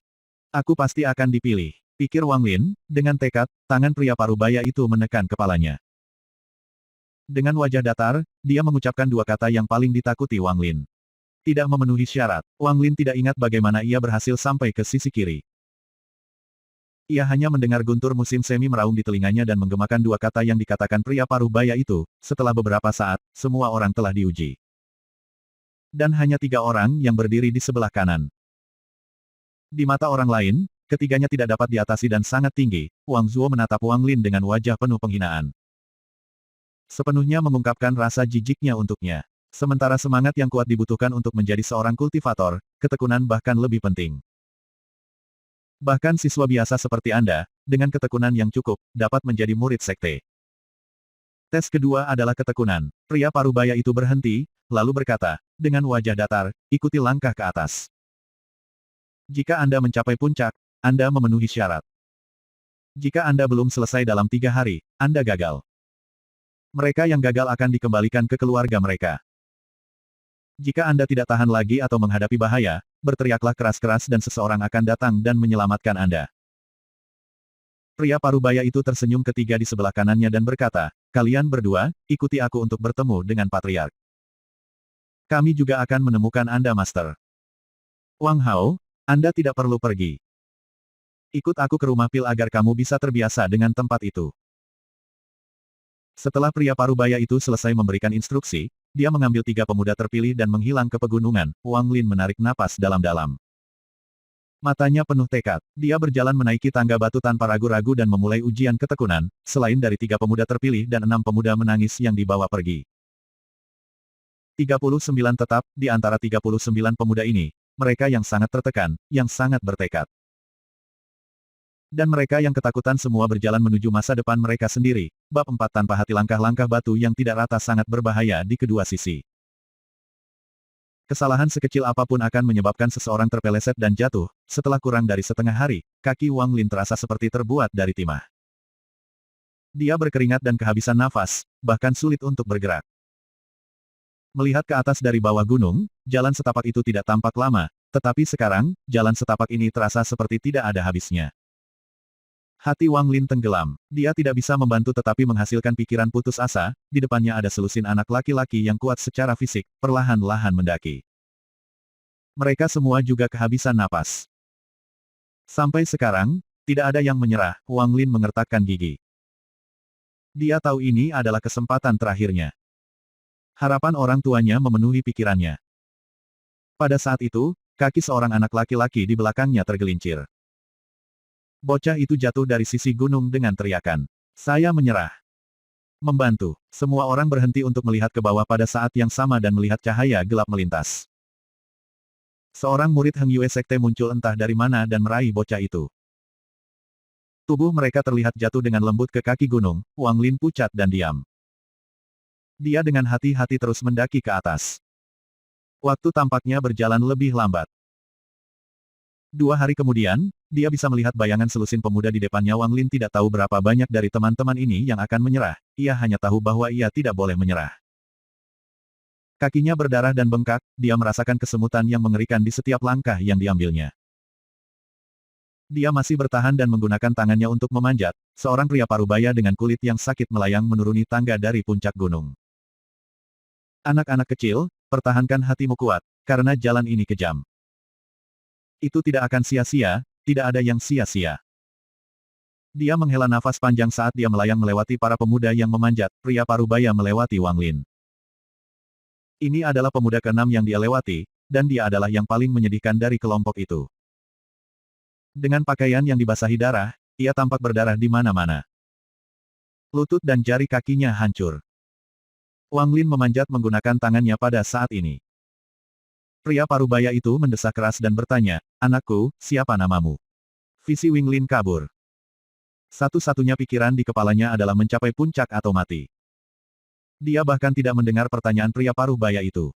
Aku pasti akan dipilih. Pikir Wang Lin, dengan tekad, tangan pria parubaya itu menekan kepalanya. Dengan wajah datar, dia mengucapkan dua kata yang paling ditakuti Wang Lin. Tidak memenuhi syarat, Wang Lin tidak ingat bagaimana ia berhasil sampai ke sisi kiri. Ia hanya mendengar guntur musim semi meraung di telinganya dan menggemakan dua kata yang dikatakan pria parubaya itu. Setelah beberapa saat, semua orang telah diuji. Dan hanya 3 orang yang berdiri di sebelah kanan. Di mata orang lain, ketiganya tidak dapat diatasi dan sangat tinggi. Wang Zuo menatap Wang Lin dengan wajah penuh penghinaan. Sepenuhnya mengungkapkan rasa jijiknya untuknya. Sementara semangat yang kuat dibutuhkan untuk menjadi seorang kultivator, ketekunan bahkan lebih penting. Bahkan siswa biasa seperti Anda, dengan ketekunan yang cukup, dapat menjadi murid sekte. Tes kedua adalah ketekunan. Pria parubaya itu berhenti, lalu berkata, dengan wajah datar, ikuti langkah ke atas. Jika Anda mencapai puncak, Anda memenuhi syarat. Jika Anda belum selesai dalam 3 hari, Anda gagal. Mereka yang gagal akan dikembalikan ke keluarga mereka. Jika Anda tidak tahan lagi atau menghadapi bahaya, berteriaklah keras-keras dan seseorang akan datang dan menyelamatkan Anda. Pria parubaya itu tersenyum ketiga di sebelah kanannya dan berkata, kalian berdua, ikuti aku untuk bertemu dengan Patriark. Kami juga akan menemukan Anda Master. Wang Hao, Anda tidak perlu pergi. Ikut aku ke rumah pil agar kamu bisa terbiasa dengan tempat itu. Setelah pria parubaya itu selesai memberikan instruksi, dia mengambil 3 pemuda terpilih dan menghilang ke pegunungan. Wang Lin menarik napas dalam-dalam. Matanya penuh tekad. Dia berjalan menaiki tangga batu tanpa ragu-ragu dan memulai ujian ketekunan, selain dari 3 pemuda terpilih dan 6 pemuda menangis yang dibawa pergi. 39 tetap, di antara 39 pemuda ini, mereka yang sangat tertekan, yang sangat bertekad. Dan mereka yang ketakutan semua berjalan menuju masa depan mereka sendiri. Bab 4 tanpa hati langkah-langkah batu yang tidak rata sangat berbahaya di kedua sisi. Kesalahan sekecil apapun akan menyebabkan seseorang terpeleset dan jatuh. Setelah kurang dari setengah hari, kaki Wang Lin terasa seperti terbuat dari timah. Dia berkeringat dan kehabisan nafas, bahkan sulit untuk bergerak. Melihat ke atas dari bawah gunung, jalan setapak itu tidak tampak lama, tetapi sekarang, jalan setapak ini terasa seperti tidak ada habisnya. Hati Wang Lin tenggelam. Dia tidak bisa membantu tetapi menghasilkan pikiran putus asa, di depannya ada selusin anak laki-laki yang kuat secara fisik, perlahan-lahan mendaki. Mereka semua juga kehabisan napas. Sampai sekarang, tidak ada yang menyerah, Wang Lin mengertakkan gigi. Dia tahu ini adalah kesempatan terakhirnya. Harapan orang tuanya memenuhi pikirannya. Pada saat itu, kaki seorang anak laki-laki di belakangnya tergelincir. Bocah itu jatuh dari sisi gunung dengan teriakan. Saya menyerah. Membantu. Semua orang berhenti untuk melihat ke bawah pada saat yang sama dan melihat cahaya gelap melintas. Seorang murid Heng Yue Sekte muncul entah dari mana dan meraih bocah itu. Tubuh mereka terlihat jatuh dengan lembut ke kaki gunung. Wang Lin pucat dan diam. Dia dengan hati-hati terus mendaki ke atas. Waktu tampaknya berjalan lebih lambat. 2 hari kemudian, dia bisa melihat bayangan selusin pemuda di depannya. Wang Lin tidak tahu berapa banyak dari teman-teman ini yang akan menyerah, ia hanya tahu bahwa ia tidak boleh menyerah. Kakinya berdarah dan bengkak, dia merasakan kesemutan yang mengerikan di setiap langkah yang diambilnya. Dia masih bertahan dan menggunakan tangannya untuk memanjat, seorang pria parubaya dengan kulit yang sakit melayang menuruni tangga dari puncak gunung. Anak-anak kecil, pertahankan hatimu kuat, karena jalan ini kejam. Itu tidak akan sia-sia, tidak ada yang sia-sia. Dia menghela nafas panjang saat dia melayang melewati para pemuda yang memanjat, pria parubaya melewati Wang Lin. Ini adalah pemuda ke-6 yang dia lewati, dan dia adalah yang paling menyedihkan dari kelompok itu. Dengan pakaian yang dibasahi darah, ia tampak berdarah di mana-mana. Lutut dan jari kakinya hancur. Wang Lin memanjat menggunakan tangannya pada saat ini. Pria parubaya itu mendesak keras dan bertanya, anakku, siapa namamu? Visi Wing Lin kabur. Satu-satunya pikiran di kepalanya adalah mencapai puncak atau mati. Dia bahkan tidak mendengar pertanyaan pria parubaya itu.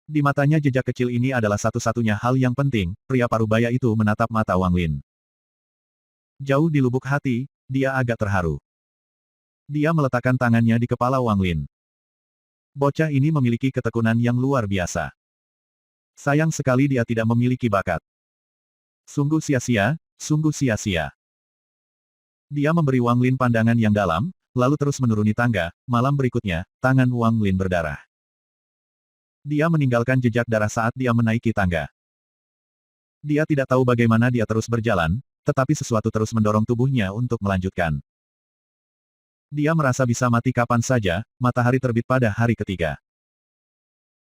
Di matanya jejak kecil ini adalah satu-satunya hal yang penting, pria parubaya itu menatap mata Wang Lin. Jauh di lubuk hati, dia agak terharu. Dia meletakkan tangannya di kepala Wang Lin. Bocah ini memiliki ketekunan yang luar biasa. Sayang sekali dia tidak memiliki bakat. Sungguh sia-sia, sungguh sia-sia. Dia memberi Wang Lin pandangan yang dalam, lalu terus menuruni tangga. Malam berikutnya, tangan Wang Lin berdarah. Dia meninggalkan jejak darah saat dia menaiki tangga. Dia tidak tahu bagaimana dia terus berjalan, tetapi sesuatu terus mendorong tubuhnya untuk melanjutkan. Dia merasa bisa mati kapan saja. Matahari terbit pada hari ketiga.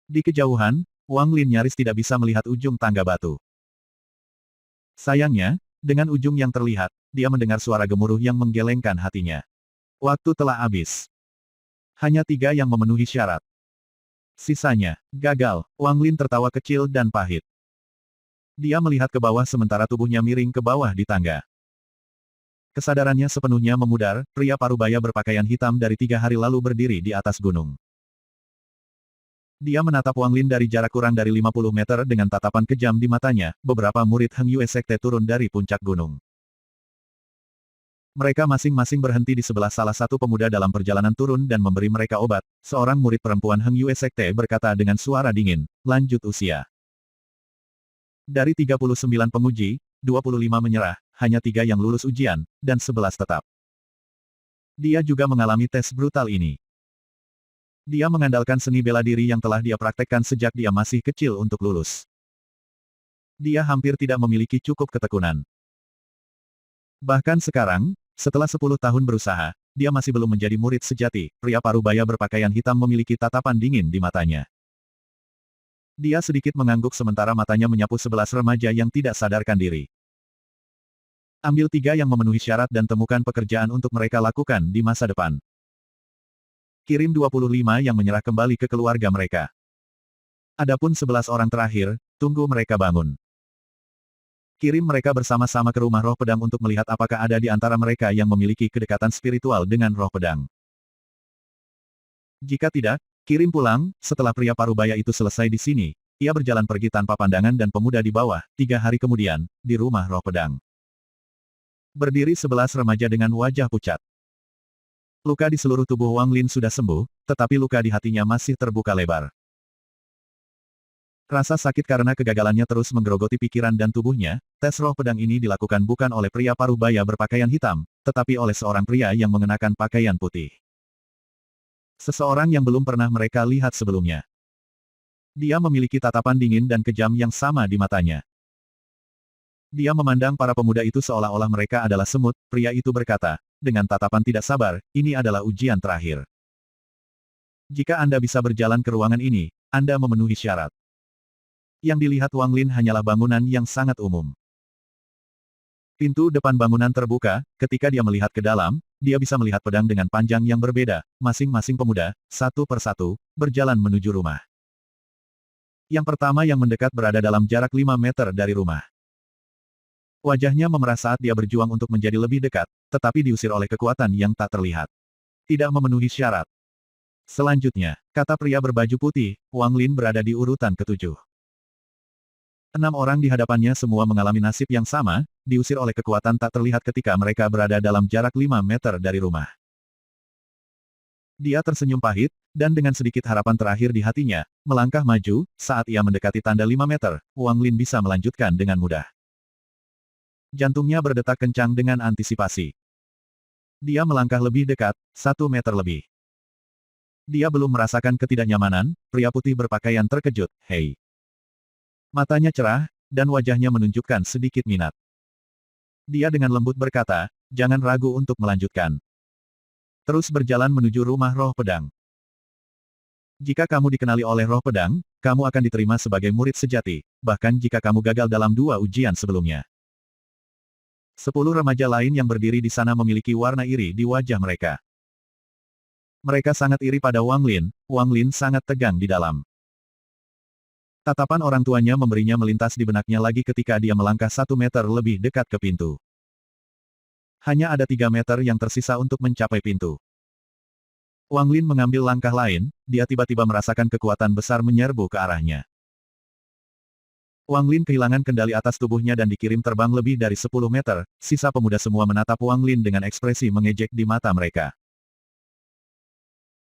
Di kejauhan, Wang Lin nyaris tidak bisa melihat ujung tangga batu. Sayangnya, dengan ujung yang terlihat, dia mendengar suara gemuruh yang menggelengkan hatinya. Waktu telah habis. Hanya 3 yang memenuhi syarat. Sisanya, gagal. Wang Lin tertawa kecil dan pahit. Dia melihat ke bawah sementara tubuhnya miring ke bawah di tangga. Kesadarannya sepenuhnya memudar, pria parubaya berpakaian hitam dari 3 hari lalu berdiri di atas gunung. Dia menatap Wang Lin dari jarak kurang dari 50 meter dengan tatapan kejam di matanya. Beberapa murid Heng Yue Sekte turun dari puncak gunung. Mereka masing-masing berhenti di sebelah salah satu pemuda dalam perjalanan turun dan memberi mereka obat. Seorang murid perempuan Heng Yue Sekte berkata dengan suara dingin, lanjut usia. Dari 39 penguji, 25 menyerah, hanya 3 yang lulus ujian, dan 11 tetap. Dia juga mengalami tes brutal ini. Dia mengandalkan seni bela diri yang telah dia praktekkan sejak dia masih kecil untuk lulus. Dia hampir tidak memiliki cukup ketekunan. Bahkan sekarang, setelah 10 tahun berusaha, dia masih belum menjadi murid sejati. Pria parubaya berpakaian hitam memiliki tatapan dingin di matanya. Dia sedikit mengangguk sementara matanya menyapu 11 remaja yang tidak sadarkan diri. Ambil 3 yang memenuhi syarat dan temukan pekerjaan untuk mereka lakukan di masa depan. Kirim 25 yang menyerah kembali ke keluarga mereka. Adapun 11 orang terakhir, tunggu mereka bangun. Kirim mereka bersama-sama ke rumah roh pedang untuk melihat apakah ada di antara mereka yang memiliki kedekatan spiritual dengan roh pedang. Jika tidak, kirim pulang. Setelah pria parubaya itu selesai di sini, ia berjalan pergi tanpa pandangan dan pemuda di bawah. 3 hari kemudian, di rumah roh pedang. Berdiri 11 remaja dengan wajah pucat. Luka di seluruh tubuh Wang Lin sudah sembuh, tetapi luka di hatinya masih terbuka lebar. Rasa sakit karena kegagalannya terus menggerogoti pikiran dan tubuhnya. Tes roh pedang ini dilakukan bukan oleh pria parubaya berpakaian hitam, tetapi oleh seorang pria yang mengenakan pakaian putih. Seseorang yang belum pernah mereka lihat sebelumnya. Dia memiliki tatapan dingin dan kejam yang sama di matanya. Dia memandang para pemuda itu seolah-olah mereka adalah semut. Pria itu berkata, dengan tatapan tidak sabar, ini adalah ujian terakhir. Jika Anda bisa berjalan ke ruangan ini, Anda memenuhi syarat. Yang dilihat Wang Lin hanyalah bangunan yang sangat umum. Pintu depan bangunan terbuka. Ketika dia melihat ke dalam, dia bisa melihat pedang dengan panjang yang berbeda. Masing-masing pemuda, satu persatu, berjalan menuju rumah. Yang pertama yang mendekat berada dalam jarak 5 meter dari rumah. Wajahnya memerah saat dia berjuang untuk menjadi lebih dekat, tetapi diusir oleh kekuatan yang tak terlihat. Tidak memenuhi syarat. Selanjutnya, kata pria berbaju putih, Wang Lin berada di urutan ke-7. 6 orang di hadapannya semua mengalami nasib yang sama, diusir oleh kekuatan tak terlihat ketika mereka berada dalam jarak 5 meter dari rumah. Dia tersenyum pahit, dan dengan sedikit harapan terakhir di hatinya, melangkah maju. Saat ia mendekati tanda 5 meter, Wang Lin bisa melanjutkan dengan mudah. Jantungnya berdetak kencang dengan antisipasi. Dia melangkah lebih dekat, 1 meter lebih. Dia belum merasakan ketidaknyamanan. Pria putih berpakaian terkejut, hei. Matanya cerah, dan wajahnya menunjukkan sedikit minat. Dia dengan lembut berkata, jangan ragu untuk melanjutkan. Terus berjalan menuju rumah roh pedang. Jika kamu dikenali oleh roh pedang, kamu akan diterima sebagai murid sejati, bahkan jika kamu gagal dalam 2 ujian sebelumnya. 10 remaja lain yang berdiri di sana memiliki warna iri di wajah mereka. Mereka sangat iri pada Wang Lin. Wang Lin sangat tegang di dalam. Tatapan orang tuanya memberinya melintas di benaknya lagi ketika dia melangkah 1 meter lebih dekat ke pintu. Hanya ada 3 meter yang tersisa untuk mencapai pintu. Wang Lin mengambil langkah lain, dia tiba-tiba merasakan kekuatan besar menyerbu ke arahnya. Wang Lin kehilangan kendali atas tubuhnya dan dikirim terbang lebih dari 10 meter. Sisa pemuda semua menatap Wang Lin dengan ekspresi mengejek di mata mereka.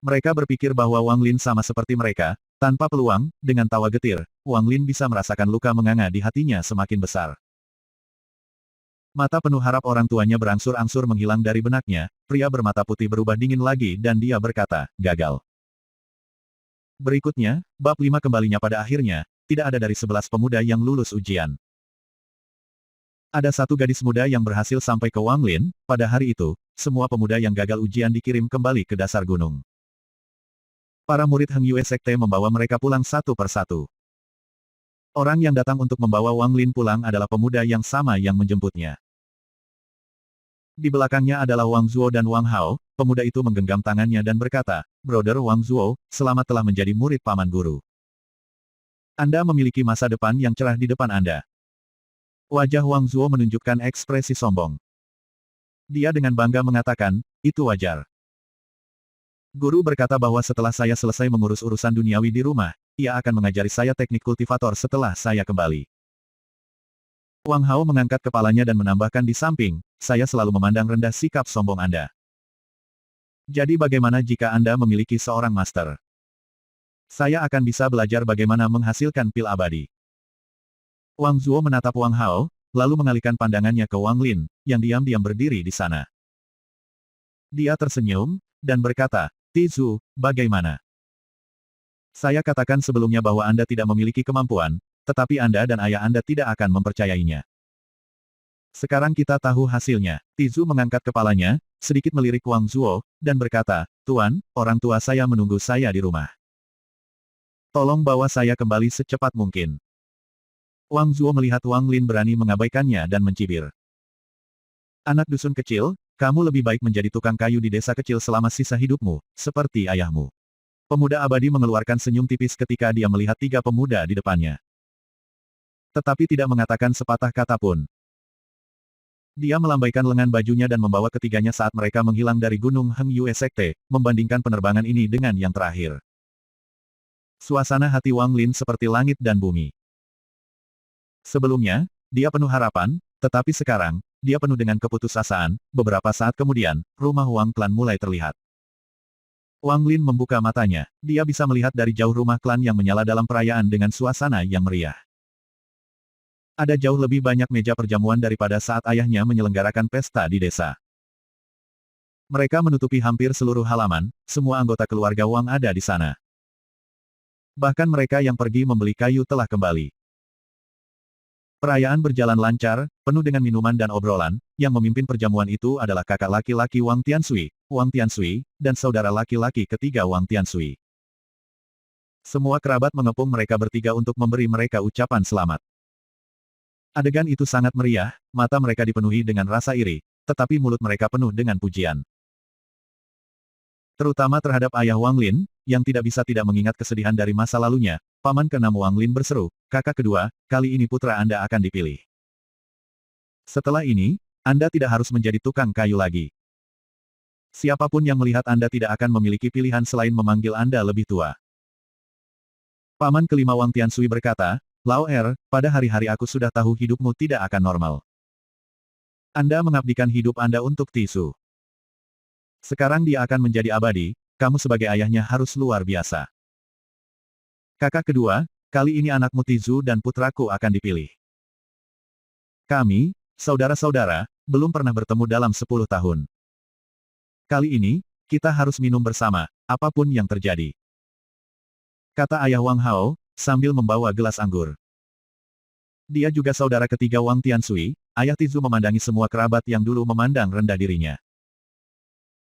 Mereka berpikir bahwa Wang Lin sama seperti mereka, tanpa peluang. Dengan tawa getir, Wang Lin bisa merasakan luka menganga di hatinya semakin besar. Mata penuh harap orang tuanya berangsur-angsur menghilang dari benaknya, pria bermata putih berubah dingin lagi dan dia berkata, gagal. Berikutnya, bab 5 kembalinya pada akhirnya, tidak ada dari 11 pemuda yang lulus ujian. Ada satu gadis muda yang berhasil sampai ke Wang Lin, pada hari itu, semua pemuda yang gagal ujian dikirim kembali ke dasar gunung. Para murid Heng Yue Sekte membawa mereka pulang satu persatu. Orang yang datang untuk membawa Wang Lin pulang adalah pemuda yang sama yang menjemputnya. Di belakangnya adalah Wang Zuo dan Wang Hao, pemuda itu menggenggam tangannya dan berkata, Brother Wang Zuo, selamat telah menjadi murid paman guru. Anda memiliki masa depan yang cerah di depan Anda. Wajah Wang Zuo menunjukkan ekspresi sombong. Dia dengan bangga mengatakan, itu wajar. Guru berkata bahwa setelah saya selesai mengurus urusan duniawi di rumah, ia akan mengajari saya teknik kultivator setelah saya kembali. Wang Hao mengangkat kepalanya dan menambahkan di samping, saya selalu memandang rendah sikap sombong Anda. Jadi bagaimana jika Anda memiliki seorang master? Saya akan bisa belajar bagaimana menghasilkan pil abadi. Wang Zuo menatap Wang Hao, lalu mengalihkan pandangannya ke Wang Lin, yang diam-diam berdiri di sana. Dia tersenyum, dan berkata, Tizu, bagaimana? Saya katakan sebelumnya bahwa Anda tidak memiliki kemampuan, tetapi Anda dan ayah Anda tidak akan mempercayainya. Sekarang kita tahu hasilnya. Tizu mengangkat kepalanya, sedikit melirik Wang Zuo, dan berkata, Tuan, orang tua saya menunggu saya di rumah. Tolong bawa saya kembali secepat mungkin. Wang Zuo melihat Wang Lin berani mengabaikannya dan mencibir. Anak dusun kecil, kamu lebih baik menjadi tukang kayu di desa kecil selama sisa hidupmu, seperti ayahmu. Pemuda abadi mengeluarkan senyum tipis ketika dia melihat tiga pemuda di depannya. Tetapi tidak mengatakan sepatah kata pun. Dia melambaikan lengan bajunya dan membawa ketiganya saat mereka menghilang dari gunung Heng Yue Sekte, membandingkan penerbangan ini dengan yang terakhir. Suasana hati Wang Lin seperti langit dan bumi. Sebelumnya, dia penuh harapan, tetapi sekarang, dia penuh dengan keputusasaan. Beberapa saat kemudian, rumah Wang Klan mulai terlihat. Wang Lin membuka matanya, dia bisa melihat dari jauh rumah klan yang menyala dalam perayaan dengan suasana yang meriah. Ada jauh lebih banyak meja perjamuan daripada saat ayahnya menyelenggarakan pesta di desa. Mereka menutupi hampir seluruh halaman, semua anggota keluarga Wang ada di sana. Bahkan mereka yang pergi membeli kayu telah kembali. Perayaan berjalan lancar, penuh dengan minuman dan obrolan. Yang memimpin perjamuan itu adalah kakak laki-laki Wang Tianshui, dan saudara laki-laki ketiga Wang Tianshui. Semua kerabat mengepung mereka bertiga untuk memberi mereka ucapan selamat. Adegan itu sangat meriah, mata mereka dipenuhi dengan rasa iri, tetapi mulut mereka penuh dengan pujian. Terutama terhadap ayah Wang Lin, yang tidak bisa tidak mengingat kesedihan dari masa lalunya. Paman keenam Wang Lin berseru, kakak kedua, kali ini putra Anda akan dipilih. Setelah ini, Anda tidak harus menjadi tukang kayu lagi. Siapapun yang melihat Anda tidak akan memiliki pilihan selain memanggil Anda lebih tua. Paman kelima Wang Tianshui berkata, Lao Er, pada hari-hari aku sudah tahu hidupmu tidak akan normal. Anda mengabdikan hidup Anda untuk Tisu. Sekarang dia akan menjadi abadi, kamu sebagai ayahnya harus luar biasa. Kakak kedua, kali ini anakmu Tizu dan putraku akan dipilih. Kami, saudara-saudara, belum pernah bertemu dalam 10 tahun. Kali ini, kita harus minum bersama, apapun yang terjadi. Kata ayah Wang Hao, sambil membawa gelas anggur. Dia juga saudara ketiga Wang Tianshui, ayah Tizu memandangi semua kerabat yang dulu memandang rendah dirinya.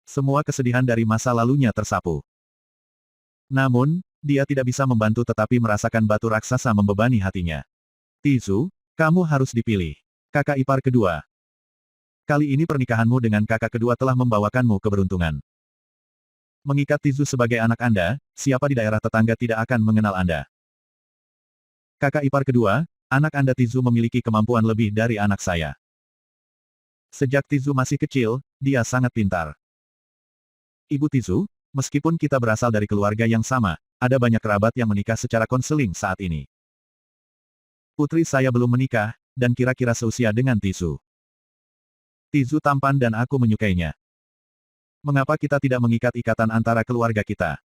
Semua kesedihan dari masa lalunya tersapu. Namun, dia tidak bisa membantu tetapi merasakan batu raksasa membebani hatinya. Tizu, kamu harus dipilih. Kakak ipar kedua. Kali ini pernikahanmu dengan kakak kedua telah membawakanmu keberuntungan. Mengikat Tizu sebagai anak Anda, siapa di daerah tetangga tidak akan mengenal Anda. Kakak ipar kedua, anak Anda Tizu memiliki kemampuan lebih dari anak saya. Sejak Tizu masih kecil, dia sangat pintar. Ibu Tizu, meskipun kita berasal dari keluarga yang sama, ada banyak kerabat yang menikah secara konseling saat ini. Putri saya belum menikah, dan kira-kira seusia dengan Tizu. Tizu tampan dan aku menyukainya. Mengapa kita tidak mengikat ikatan antara keluarga kita?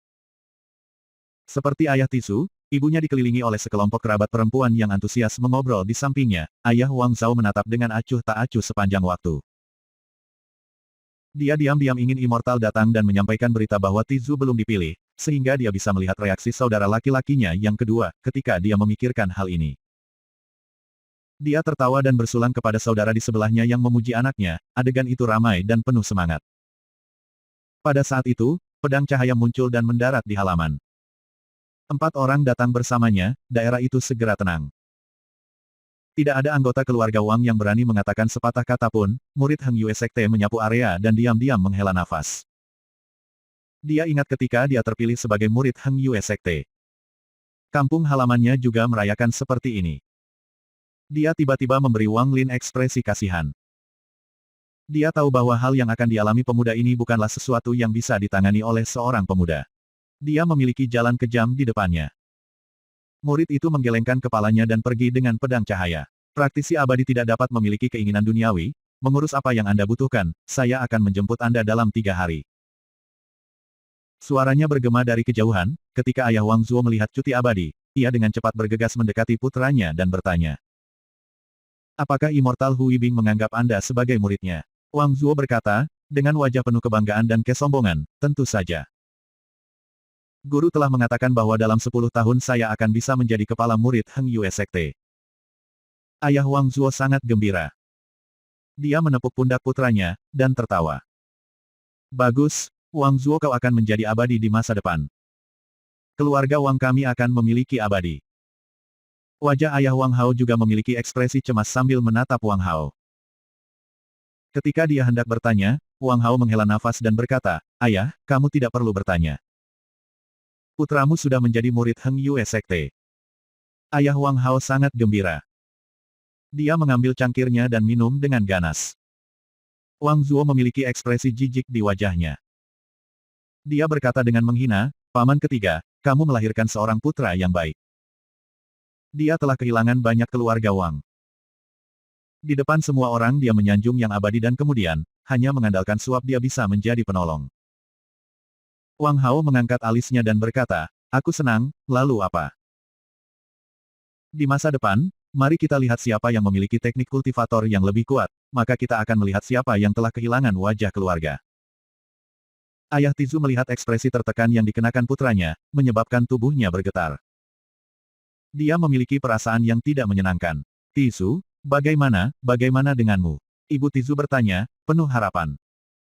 Seperti ayah Tizu, Ibunya dikelilingi oleh sekelompok kerabat perempuan yang antusias mengobrol di sampingnya. Ayah Wang Zhao menatap dengan acuh tak acuh sepanjang waktu. Dia diam-diam ingin Immortal datang dan menyampaikan berita bahwa Tizu belum dipilih, sehingga dia bisa melihat reaksi saudara laki-lakinya yang kedua, ketika dia memikirkan hal ini. Dia tertawa dan bersulang kepada saudara di sebelahnya yang memuji anaknya, adegan itu ramai dan penuh semangat. Pada saat itu, pedang cahaya muncul dan mendarat di halaman. 4 orang datang bersamanya, daerah itu segera tenang. Tidak ada anggota keluarga Wang yang berani mengatakan sepatah kata pun, murid Heng Yue Sekte menyapu area dan diam-diam menghela nafas. Dia ingat ketika dia terpilih sebagai murid Heng Yue Sekte. Kampung halamannya juga merayakan seperti ini. Dia tiba-tiba memberi Wang Lin ekspresi kasihan. Dia tahu bahwa hal yang akan dialami pemuda ini bukanlah sesuatu yang bisa ditangani oleh seorang pemuda. Dia memiliki jalan kejam di depannya. Murid itu menggelengkan kepalanya dan pergi dengan pedang cahaya. Praktisi abadi tidak dapat memiliki keinginan duniawi, mengurus apa yang Anda butuhkan, saya akan menjemput Anda dalam 3 hari. Suaranya bergema dari kejauhan, ketika ayah Wang Zuo melihat cuti abadi, ia dengan cepat bergegas mendekati putranya dan bertanya. Apakah Immortal Hui Bing menganggap Anda sebagai muridnya? Wang Zuo berkata, dengan wajah penuh kebanggaan dan kesombongan, tentu saja. Guru telah mengatakan bahwa dalam 10 tahun saya akan bisa menjadi kepala murid Heng Yue Sekte. Ayah Wang Zuo sangat gembira. Dia menepuk pundak putranya, dan tertawa. Bagus, Wang Zuo kau akan menjadi abadi di masa depan. Keluarga Wang kami akan memiliki abadi. Wajah ayah Wang Hao juga memiliki ekspresi cemas sambil menatap Wang Hao. Ketika dia hendak bertanya, Wang Hao menghela nafas dan berkata, Ayah, kamu tidak perlu bertanya. Putramu sudah menjadi murid Heng Yue Sekte. Ayah Wang Hao sangat gembira. Dia mengambil cangkirnya dan minum dengan ganas. Wang Zuo memiliki ekspresi jijik di wajahnya. Dia berkata dengan menghina, Paman ketiga, kamu melahirkan seorang putra yang baik. Dia telah kehilangan banyak keluarga Wang. Di depan semua orang dia menyanjung yang abadi dan kemudian, hanya mengandalkan suap dia bisa menjadi penolong. Wang Hao mengangkat alisnya dan berkata, aku senang, lalu apa? Di masa depan, mari kita lihat siapa yang memiliki teknik kultivator yang lebih kuat, maka kita akan melihat siapa yang telah kehilangan wajah keluarga. Ayah Tizu melihat ekspresi tertekan yang dikenakan putranya, menyebabkan tubuhnya bergetar. Dia memiliki perasaan yang tidak menyenangkan. Tizu, bagaimana denganmu? Ibu Tizu bertanya, penuh harapan.